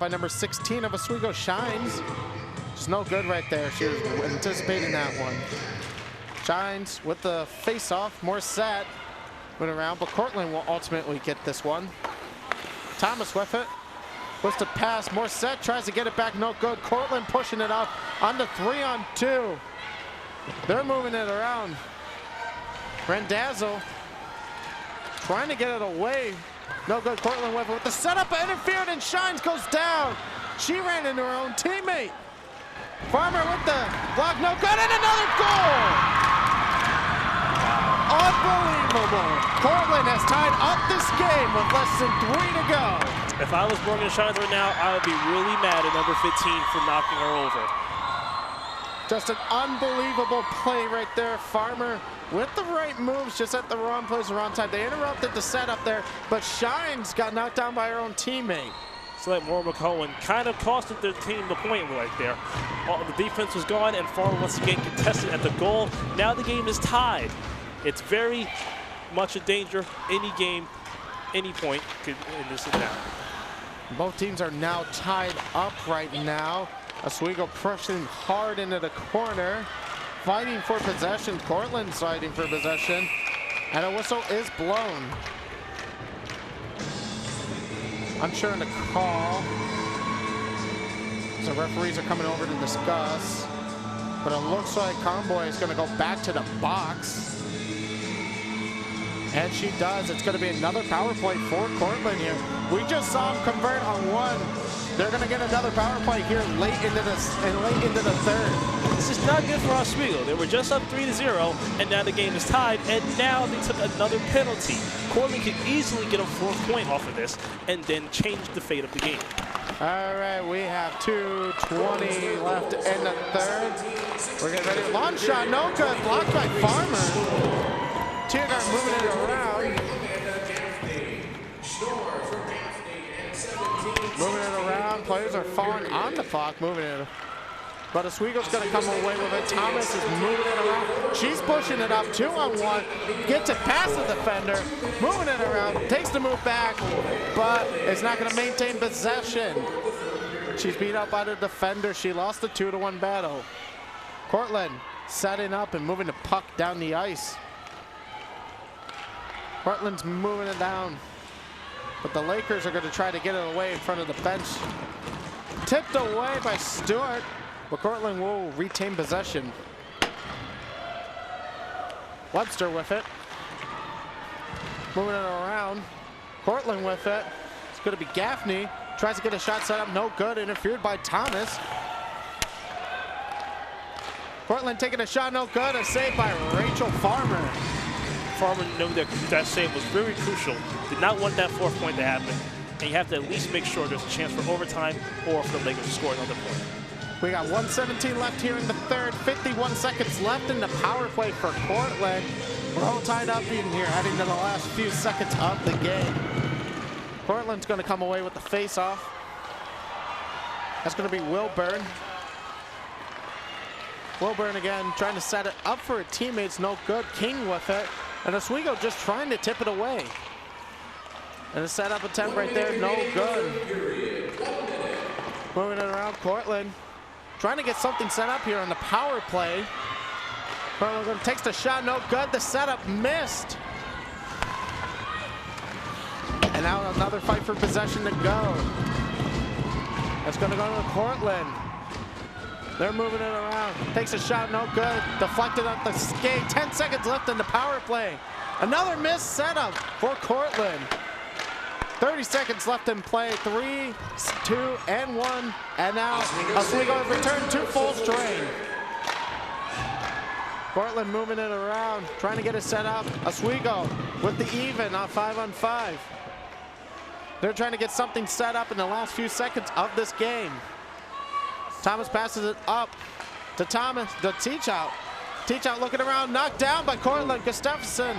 number 16 of Oswego Shines. Just no good right there. She was anticipating that one. Shines with the face-off, more set. Went around, but Cortland will ultimately get this one. Thomas with it. Wants to pass, more set, tries to get it back, no good. Cortland pushing it up on the 3-on-2. They're moving it around. Randazzo trying to get it away. No good, Cortland with it. With the setup, interfered, and Shines goes down. She ran into her own teammate. Farmer with the block, no good, and another goal! Unbelievable. Cortland has tied up this game with less than 3 to go. If I was Morgan Shines right now, I would be really mad at number 15 for knocking her over. Just an unbelievable play right there. Farmer with the right moves, just at the wrong place, the wrong time. They interrupted the setup there, but Shines got knocked down by her own teammate. So that Maura McCowan kind of costed their team the point right there. The defense was gone, and Farmer once again contested at the goal. Now the game is tied. It's very much a danger. Any game, any point could end this now. Both teams are now tied up right now. Oswego pushing hard into the corner, fighting for possession. Cortland fighting for possession, and a whistle is blown. Unsure in the call. So referees are coming over to discuss, but it looks like Conboy is going to go back to the box. And she does. It's going to be another power play for Cortland here. We just saw them convert on one. They're going to get another power play here late into the third. This is not good for Oswego. They were just up 3-0, and now the game is tied, and now they took another penalty. Cortland could easily get a 4th point off of this and then change the fate of the game. All right, we have 2:20 left in the third. We're getting ready. Long shot, no good. Blocked by Farmer. Tiergard moving it around. Moving it around. Players are falling on the clock, moving it. But Oswego's going to come away with it. Thomas is moving it around. She's pushing it up 2-on-1. Gets it past the defender. Moving it around. Takes the move back, but is not going to maintain possession. She's beat up by the defender. She lost the 2-to-1 battle. Cortland setting up and moving the puck down the ice. Cortland's moving it down, but the Lakers are going to try to get it away in front of the bench. Tipped away by Stewart, but Cortland will retain possession. Webster with it. Moving it around. Cortland with it. It's going to be Gaffney. Tries to get a shot set up, no good. Interfered by Thomas. Cortland taking a shot, no good. A save by Rachel Farmer. Farmer knew that that save was very crucial. Did not want that 4th point to happen. And you have to at least make sure there's a chance for overtime or for the Lakers to score another point. We got 1:17 left here in the third. 51 seconds left in the power play for Cortland. We're all tied up in here, heading to the last few seconds of the game. Cortland's going to come away with the face-off. That's going to be Wilburn. Wilburn again trying to set it up for her teammates. No good. King with it. And Oswego just trying to tip it away. And a set-up attempt right there. No good. Moving it around. Cortland trying to get something set up here on the power play. Cortland takes the shot. No good. The setup missed. And now another fight for possession to go. That's going to go to Cortland. They're moving it around. Takes a shot, no good. Deflected off the skate. 10 seconds left in the power play. Another missed setup for Cortland. 30 seconds left in play. 3, 2, and 1. And now Oswego has returned to full strain. Cortland moving it around, trying to get it set up. Oswego with the even on 5-on-5. They're trying to get something set up in the last few seconds of this game. Thomas passes it up to Thomas, the Teach Out. Teach Out looking around, knocked down by Cortland. Gustafsson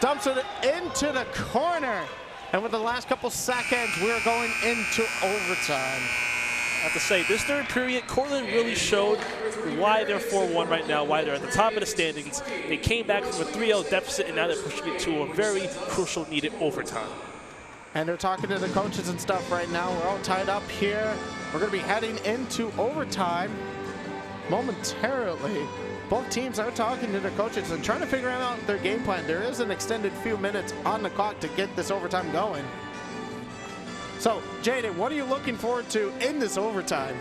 dumps it into the corner. And with the last couple seconds, we're going into overtime. I have to say, this third period, Cortland really showed why they're 4-1 right now, why they're at the top of the standings. They came back from a 3-0 deficit, and now they're pushing it to a very crucial, needed overtime. And they're talking to the coaches and stuff right now. We're all tied up here. We're going to be heading into overtime momentarily. Both teams are talking to their coaches and trying to figure out their game plan. There is an extended few minutes on the clock to get this overtime going. So, Jaden, what are you looking forward to in this overtime?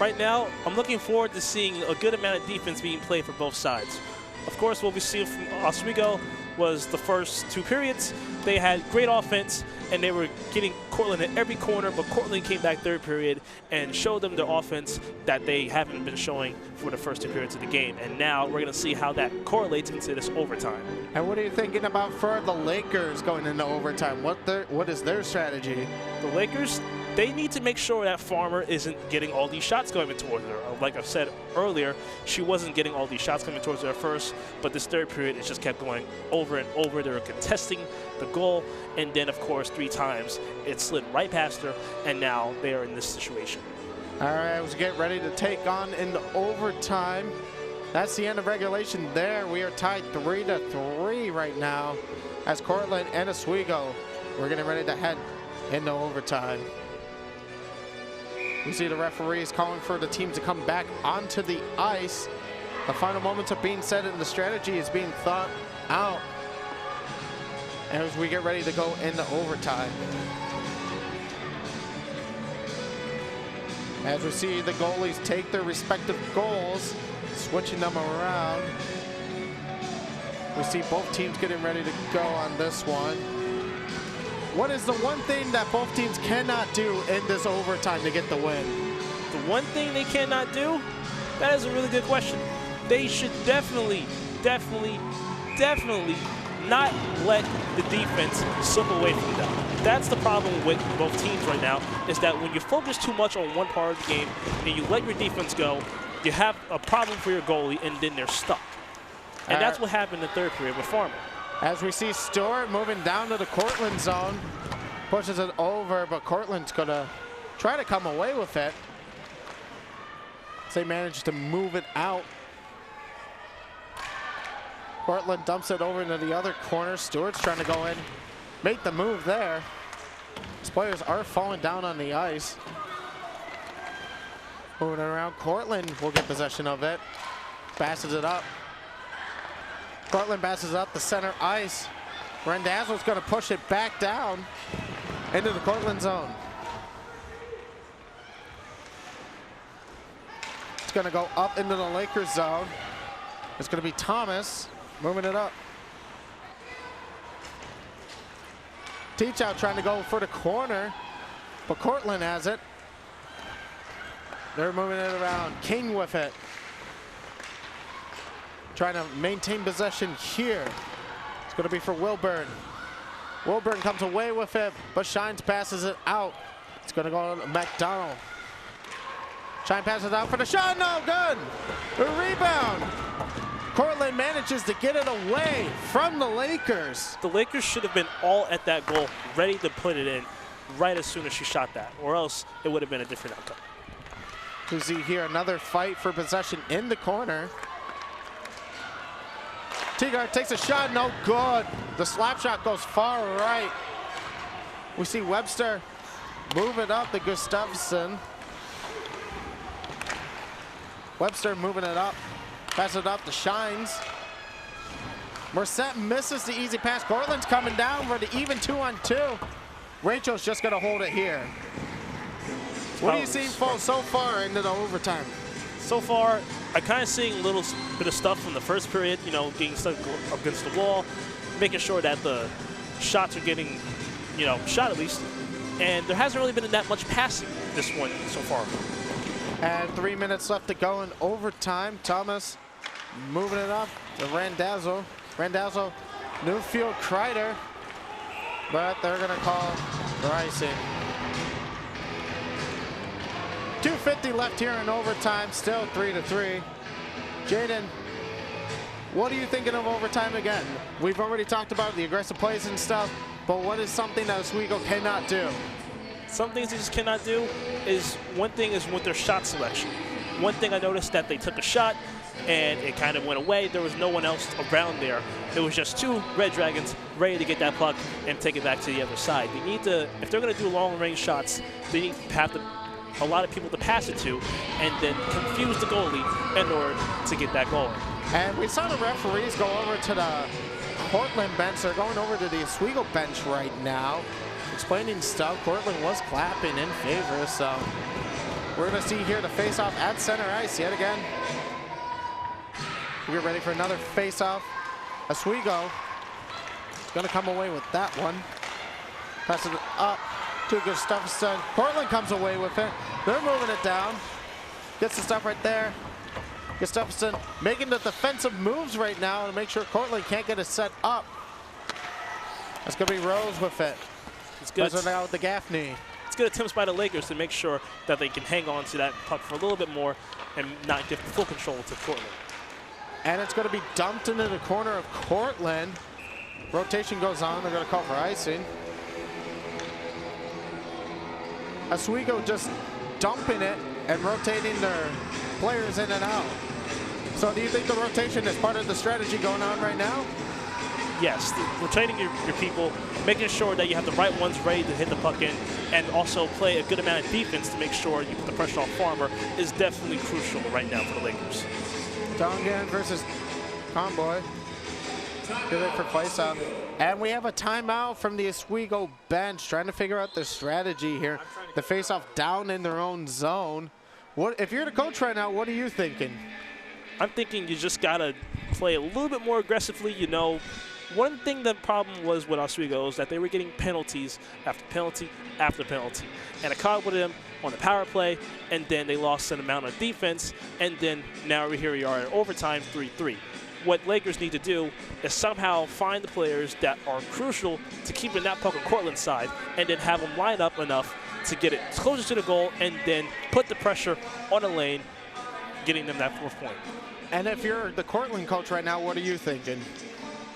Right now, I'm looking forward to seeing a good amount of defense being played for both sides. Of course, what we see from Oswego was the first 2 periods. They had great offense, and they were getting Cortland at every corner, but Cortland came back third period and showed them their offense that they haven't been showing for the first 2 periods of the game. And now we're going to see how that correlates into this overtime. And what are you thinking about for the Lakers going into overtime? What is their strategy? The Lakers, they need to make sure that Farmer isn't getting all these shots going towards her. Like I've said earlier, she wasn't getting all these shots coming towards her at first, but this third period, it just kept going over and over. They were contesting the goal, and then, of course, 3 times, it slid right past her, and now they are in this situation. All right, let's get ready to take on into overtime. That's the end of regulation there. We are tied 3-3 right now as Cortland and Oswego, we're getting ready to head into overtime. We see the referees calling for the teams to come back onto the ice. The final moments are being said and the strategy is being thought out as we get ready to go into overtime. As we see the goalies take their respective goals, switching them around. We see both teams getting ready to go on this one. What is the one thing that both teams cannot do in this overtime to get the win? The one thing they cannot do? That is a really good question. They should definitely not let the defense slip away from them. That's the problem with both teams right now, is that when you focus too much on one part of the game and you let your defense go, you have a problem for your goalie, and then they're stuck. And that's what happened in the third period with Farmer. As we see Stewart moving down to the Cortland zone, pushes it over, but Cortland's gonna try to come away with it. They managed to move it out. Cortland dumps it over into the other corner. Stewart's trying to go in, make the move there. These players are falling down on the ice. Moving around, Cortland will get possession of it. Passes it up. Cortland passes up the center ice. Randazzo's going to push it back down into the Cortland zone. It's going to go up into the Lakers zone. It's going to be Thomas moving it up. Teach Out trying to go for the corner, but Cortland has it. They're moving it around. King with it. Trying to maintain possession here. It's going to be for Wilburn. Wilburn comes away with it, but Shines passes it out. It's going to go to McDonald. Shine passes out for the shot. No good. The rebound. Cortland manages to get it away from the Lakers. The Lakers should have been all at that goal, ready to put it in right as soon as she shot that, or else it would have been a different outcome. You see here another fight for possession in the corner. Teagar takes a shot, no good. The slap shot goes far right. We see Webster move it up to Gustafsson. Webster moving it up, pass it up to Shines. Merced misses the easy pass. Cortland's coming down for the even 2-on-2. Rachel's just gonna hold it here. What do you see so far into the overtime? So far, I kind of seeing a little bit of stuff from the first period, you know, getting stuck against the wall, making sure that the shots are getting shot at least. And there hasn't really been that much passing this one so far. And 3 minutes left to go in overtime. Thomas moving it up to Randazzo. Randazzo, Newfield, Kreider. But they're going to call for icing. 2:50 left here in overtime. Still 3-3. Jaden, what are you thinking of overtime again? We've already talked about the aggressive plays and stuff, but what is something that Oswego cannot do? Some things they just cannot do is, one thing is with their shot selection. One thing I noticed that they took a shot and it kind of went away. There was no one else around there. It was just two Red Dragons ready to get that puck and take it back to the other side. They need to, if they're going to do long range shots, they need to have a lot of people to pass it to and then confuse the goalie in order to get that going. And we saw the referees go over to the Cortland bench. They're going over to the Oswego bench right now, explaining stuff. Cortland was clapping in favor, so we're going to see here the face-off at center ice yet again. We get ready for another face-off. Oswego is going to come away with that one. Passes it up to Gustafsson. Cortland comes away with it. They're moving it down. Gets the stuff right there. Gustafsson making the defensive moves right now to make sure Cortland can't get it set up. That's going to be Rose with it. It's good. That's now with the Gaffney. It's good attempts by the Lakers to make sure that they can hang on to that puck for a little bit more and not give full control to Cortland. And it's going to be dumped into the corner of Cortland. Rotation goes on. They're going to call for icing. Oswego just dumping it and rotating their players in and out. So do you think the rotation is part of the strategy going on right now? Yes, rotating your people, making sure that you have the right ones ready to hit the puck in, and also play a good amount of defense to make sure you put the pressure on Farmer is definitely crucial right now for the Lakers. Dongan versus Conboy. Good it for face-off. And we have a timeout from the Oswego bench trying to figure out their strategy here. The face-off down in their own zone. What if you're the coach right now, what are you thinking? I'm thinking you just got to play a little bit more aggressively. One thing the problem was with Oswego is that they were getting penalties after penalty after penalty. And it caught with them on the power play, and then they lost an amount of defense, and then now here we are in overtime 3-3. What Lakers need to do is somehow find the players that are crucial to keeping that puck on Cortland's side, and then have them line up enough to get it closer to the goal, and then put the pressure on the lane, getting them that fourth point. And if you're the Cortland coach right now, what are you thinking?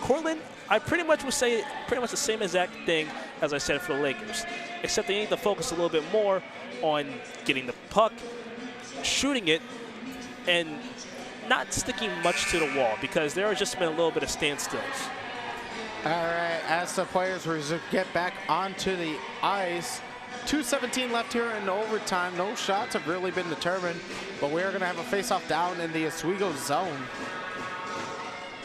Cortland, I pretty much would say pretty much the same exact thing as I said for the Lakers, except they need to focus a little bit more on getting the puck, shooting it, and not sticking much to the wall, because there has just been a little bit of standstills. All right, as the players get back onto the ice, 2:17 left here in overtime. No shots have really been determined, but we are going to have a face-off down in the Oswego zone.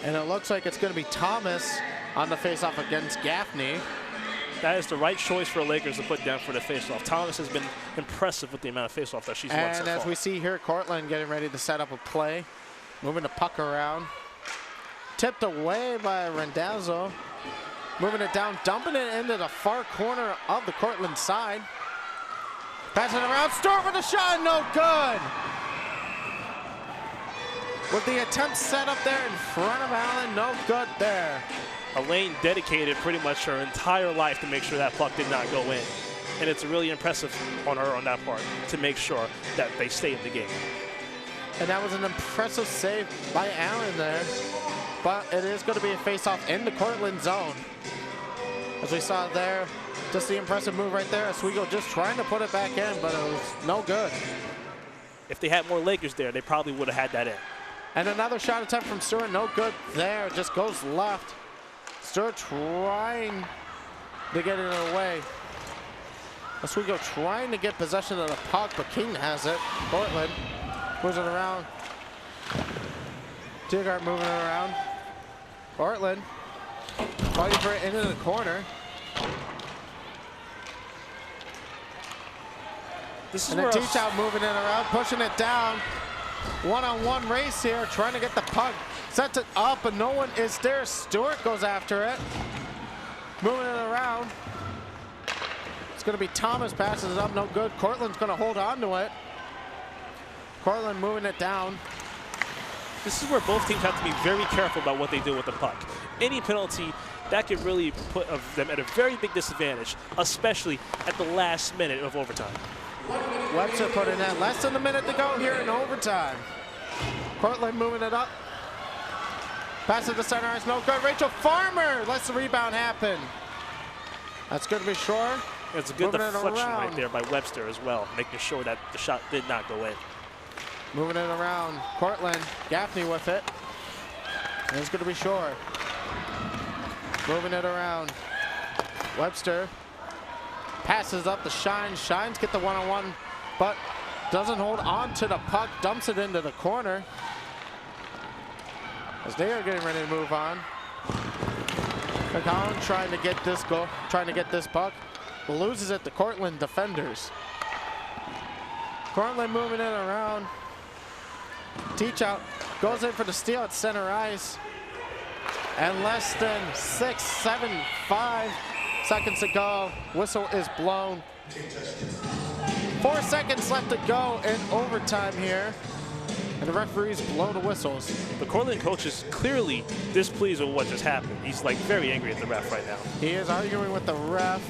And it looks like it's going to be Thomas on the face-off against Gaffney. That is the right choice for the Lakers to put down for the face-off. Thomas has been impressive with the amount of face-off that she's won so far. And as we see here, Cortland getting ready to set up a play, moving the puck around. Tipped away by Randazzo. Moving it down, dumping it into the far corner of the Cortland side. Passing it around, Stewart with a shot, no good. With the attempt set up there in front of Allen, no good there. Elaine dedicated pretty much her entire life to make sure that puck did not go in. And it's really impressive on her on that part to make sure that they stay in the game. And that was an impressive save by Allen there. But it is going to be a face-off in the Cortland zone. As we saw there, just the impressive move right there. Oswego just trying to put it back in, but it was no good. If they had more Lakers there, they probably would have had that in. And another shot attempt from Stewart, no good there, just goes left. Stewart trying to get it away. Oswego trying to get possession of the puck, but King has it. Cortland moves it around. Tigard moving it around. Cortland fighting for it into the corner. This is and then where T-Town moving it around, pushing it down. One-on-one race here, trying to get the puck. Sets it up, but no one is there. Stewart goes after it. Moving it around. It's going to be Thomas, passes it up, no good. Cortland's going to hold on to it. Cortland moving it down. This is where both teams have to be very careful about what they do with the puck. Any penalty, that could really put them at a very big disadvantage, especially at the last minute of overtime. Webster put in that. Less than a minute to go here in overtime. Cortland moving it up. Pass it to center ice, no good. Rachel Farmer lets the rebound happen. That's going to be short. It's a good deflection right there by Webster as well, making sure that the shot did not go in. Moving it around. Cortland, Gaffney with it. And it's going to be short. Moving it around. Webster passes up to Shines. Shines get the one-on-one, but doesn't hold on to the puck. Dumps it into the corner. As they are getting ready to move on. McCollum trying to get this goal, trying to get this puck. Loses it to Cortland defenders. Cortland moving it around. Teach out, goes in for the steal at center ice. And less than 5 seconds to go. Whistle is blown. 4 seconds left to go in overtime here. And the referees blow the whistles. The Cortland coach is clearly displeased with what just happened. He's like very angry at the ref right now. He is arguing with the ref.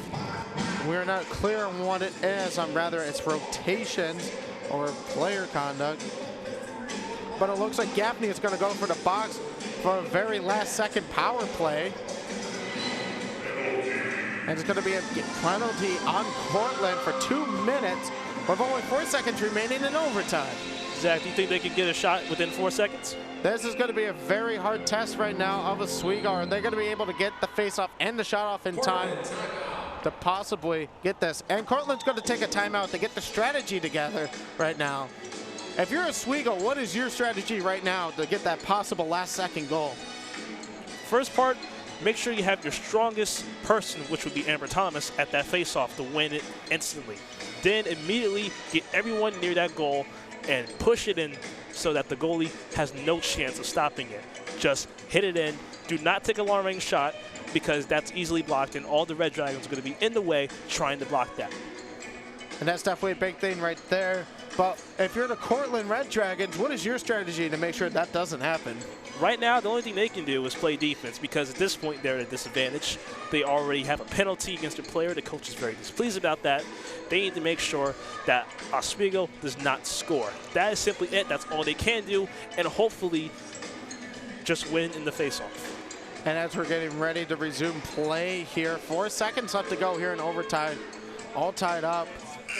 We're not clear on what it is, on rather it's rotations or player conduct. But it looks like Gaffney is going to go for the box for a very last second power play. And it's going to be a penalty on Cortland for 2 minutes with only 4 seconds remaining in overtime. Zach, do you think they could get a shot within 4 seconds? This is going to be a very hard test right now of Oswego. Are they going to be able to get the face-off and the shot off in time to possibly get this? And Cortland's going to take a timeout to get the strategy together right now. If you're Oswego, what is your strategy right now to get that possible last-second goal? First part, make sure you have your strongest person, which would be Amber Thomas, at that face-off to win it instantly. Then immediately get everyone near that goal and push it in so that the goalie has no chance of stopping it. Just hit it in. Do not take a long-range shot because that's easily blocked, and all the Red Dragons are going to be in the way trying to block that. And that's definitely a big thing right there. But if you're the Cortland Red Dragons, what is your strategy to make sure that doesn't happen? Right now, the only thing they can do is play defense because at this point they're at a disadvantage. They already have a penalty against their player. The coach is very displeased about that. They need to make sure that Oswego does not score. That is simply it. That's all they can do, and hopefully just win in the face-off. And as we're getting ready to resume play here, 4 seconds left to go here in overtime. All tied up.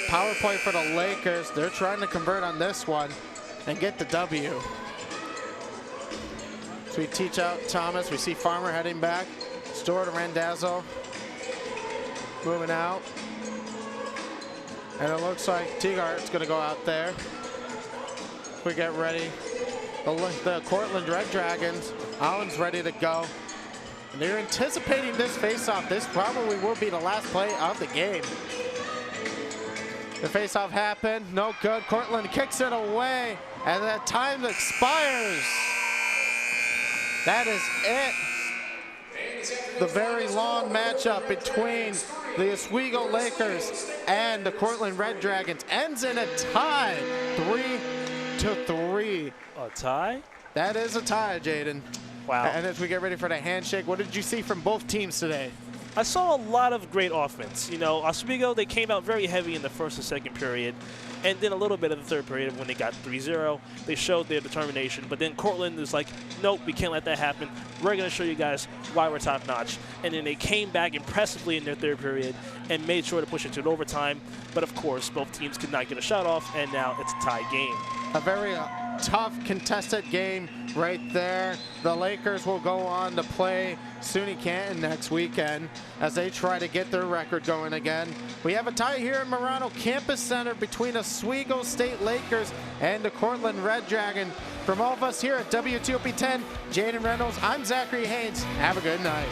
Power play for the Lakers. They're trying to convert on this one and get the W. So we teach out Thomas. We see Farmer heading back. Stewart to Randazzo. Moving out. And it looks like Teagart's going to go out there. We get ready. The Cortland Red Dragons. Allen's ready to go. And they're anticipating this face-off. This probably will be the last play of the game. The face-off happened, no good. Cortland kicks it away, and that time expires. That is it. The very long matchup between the Oswego Lakers and the Cortland Red Dragons ends in a tie, 3-3. A tie? That is a tie, Jaden. Wow. And as we get ready for the handshake, what did you see from both teams today? I saw a lot of great offense. You know, Oswego, they came out very heavy in the first and second period, and then a little bit of the third period when they got 3-0. They showed their determination, but then Cortland is like, nope, we can't let that happen. We're going to show you guys why we're top-notch. And then they came back impressively in their third period and made sure to push it to overtime. But, of course, both teams could not get a shot off, and now it's a tie game. A very tough, contested game right there. The Lakers will go on to play SUNY Canton next weekend as they try to get their record going again. We have a tie here in Marano Campus Center between Oswego State Lakers and the Cortland Red Dragon. From all of us here at WTOP 10, Jaden Reynolds, I'm Zachary Haynes. Have a good night.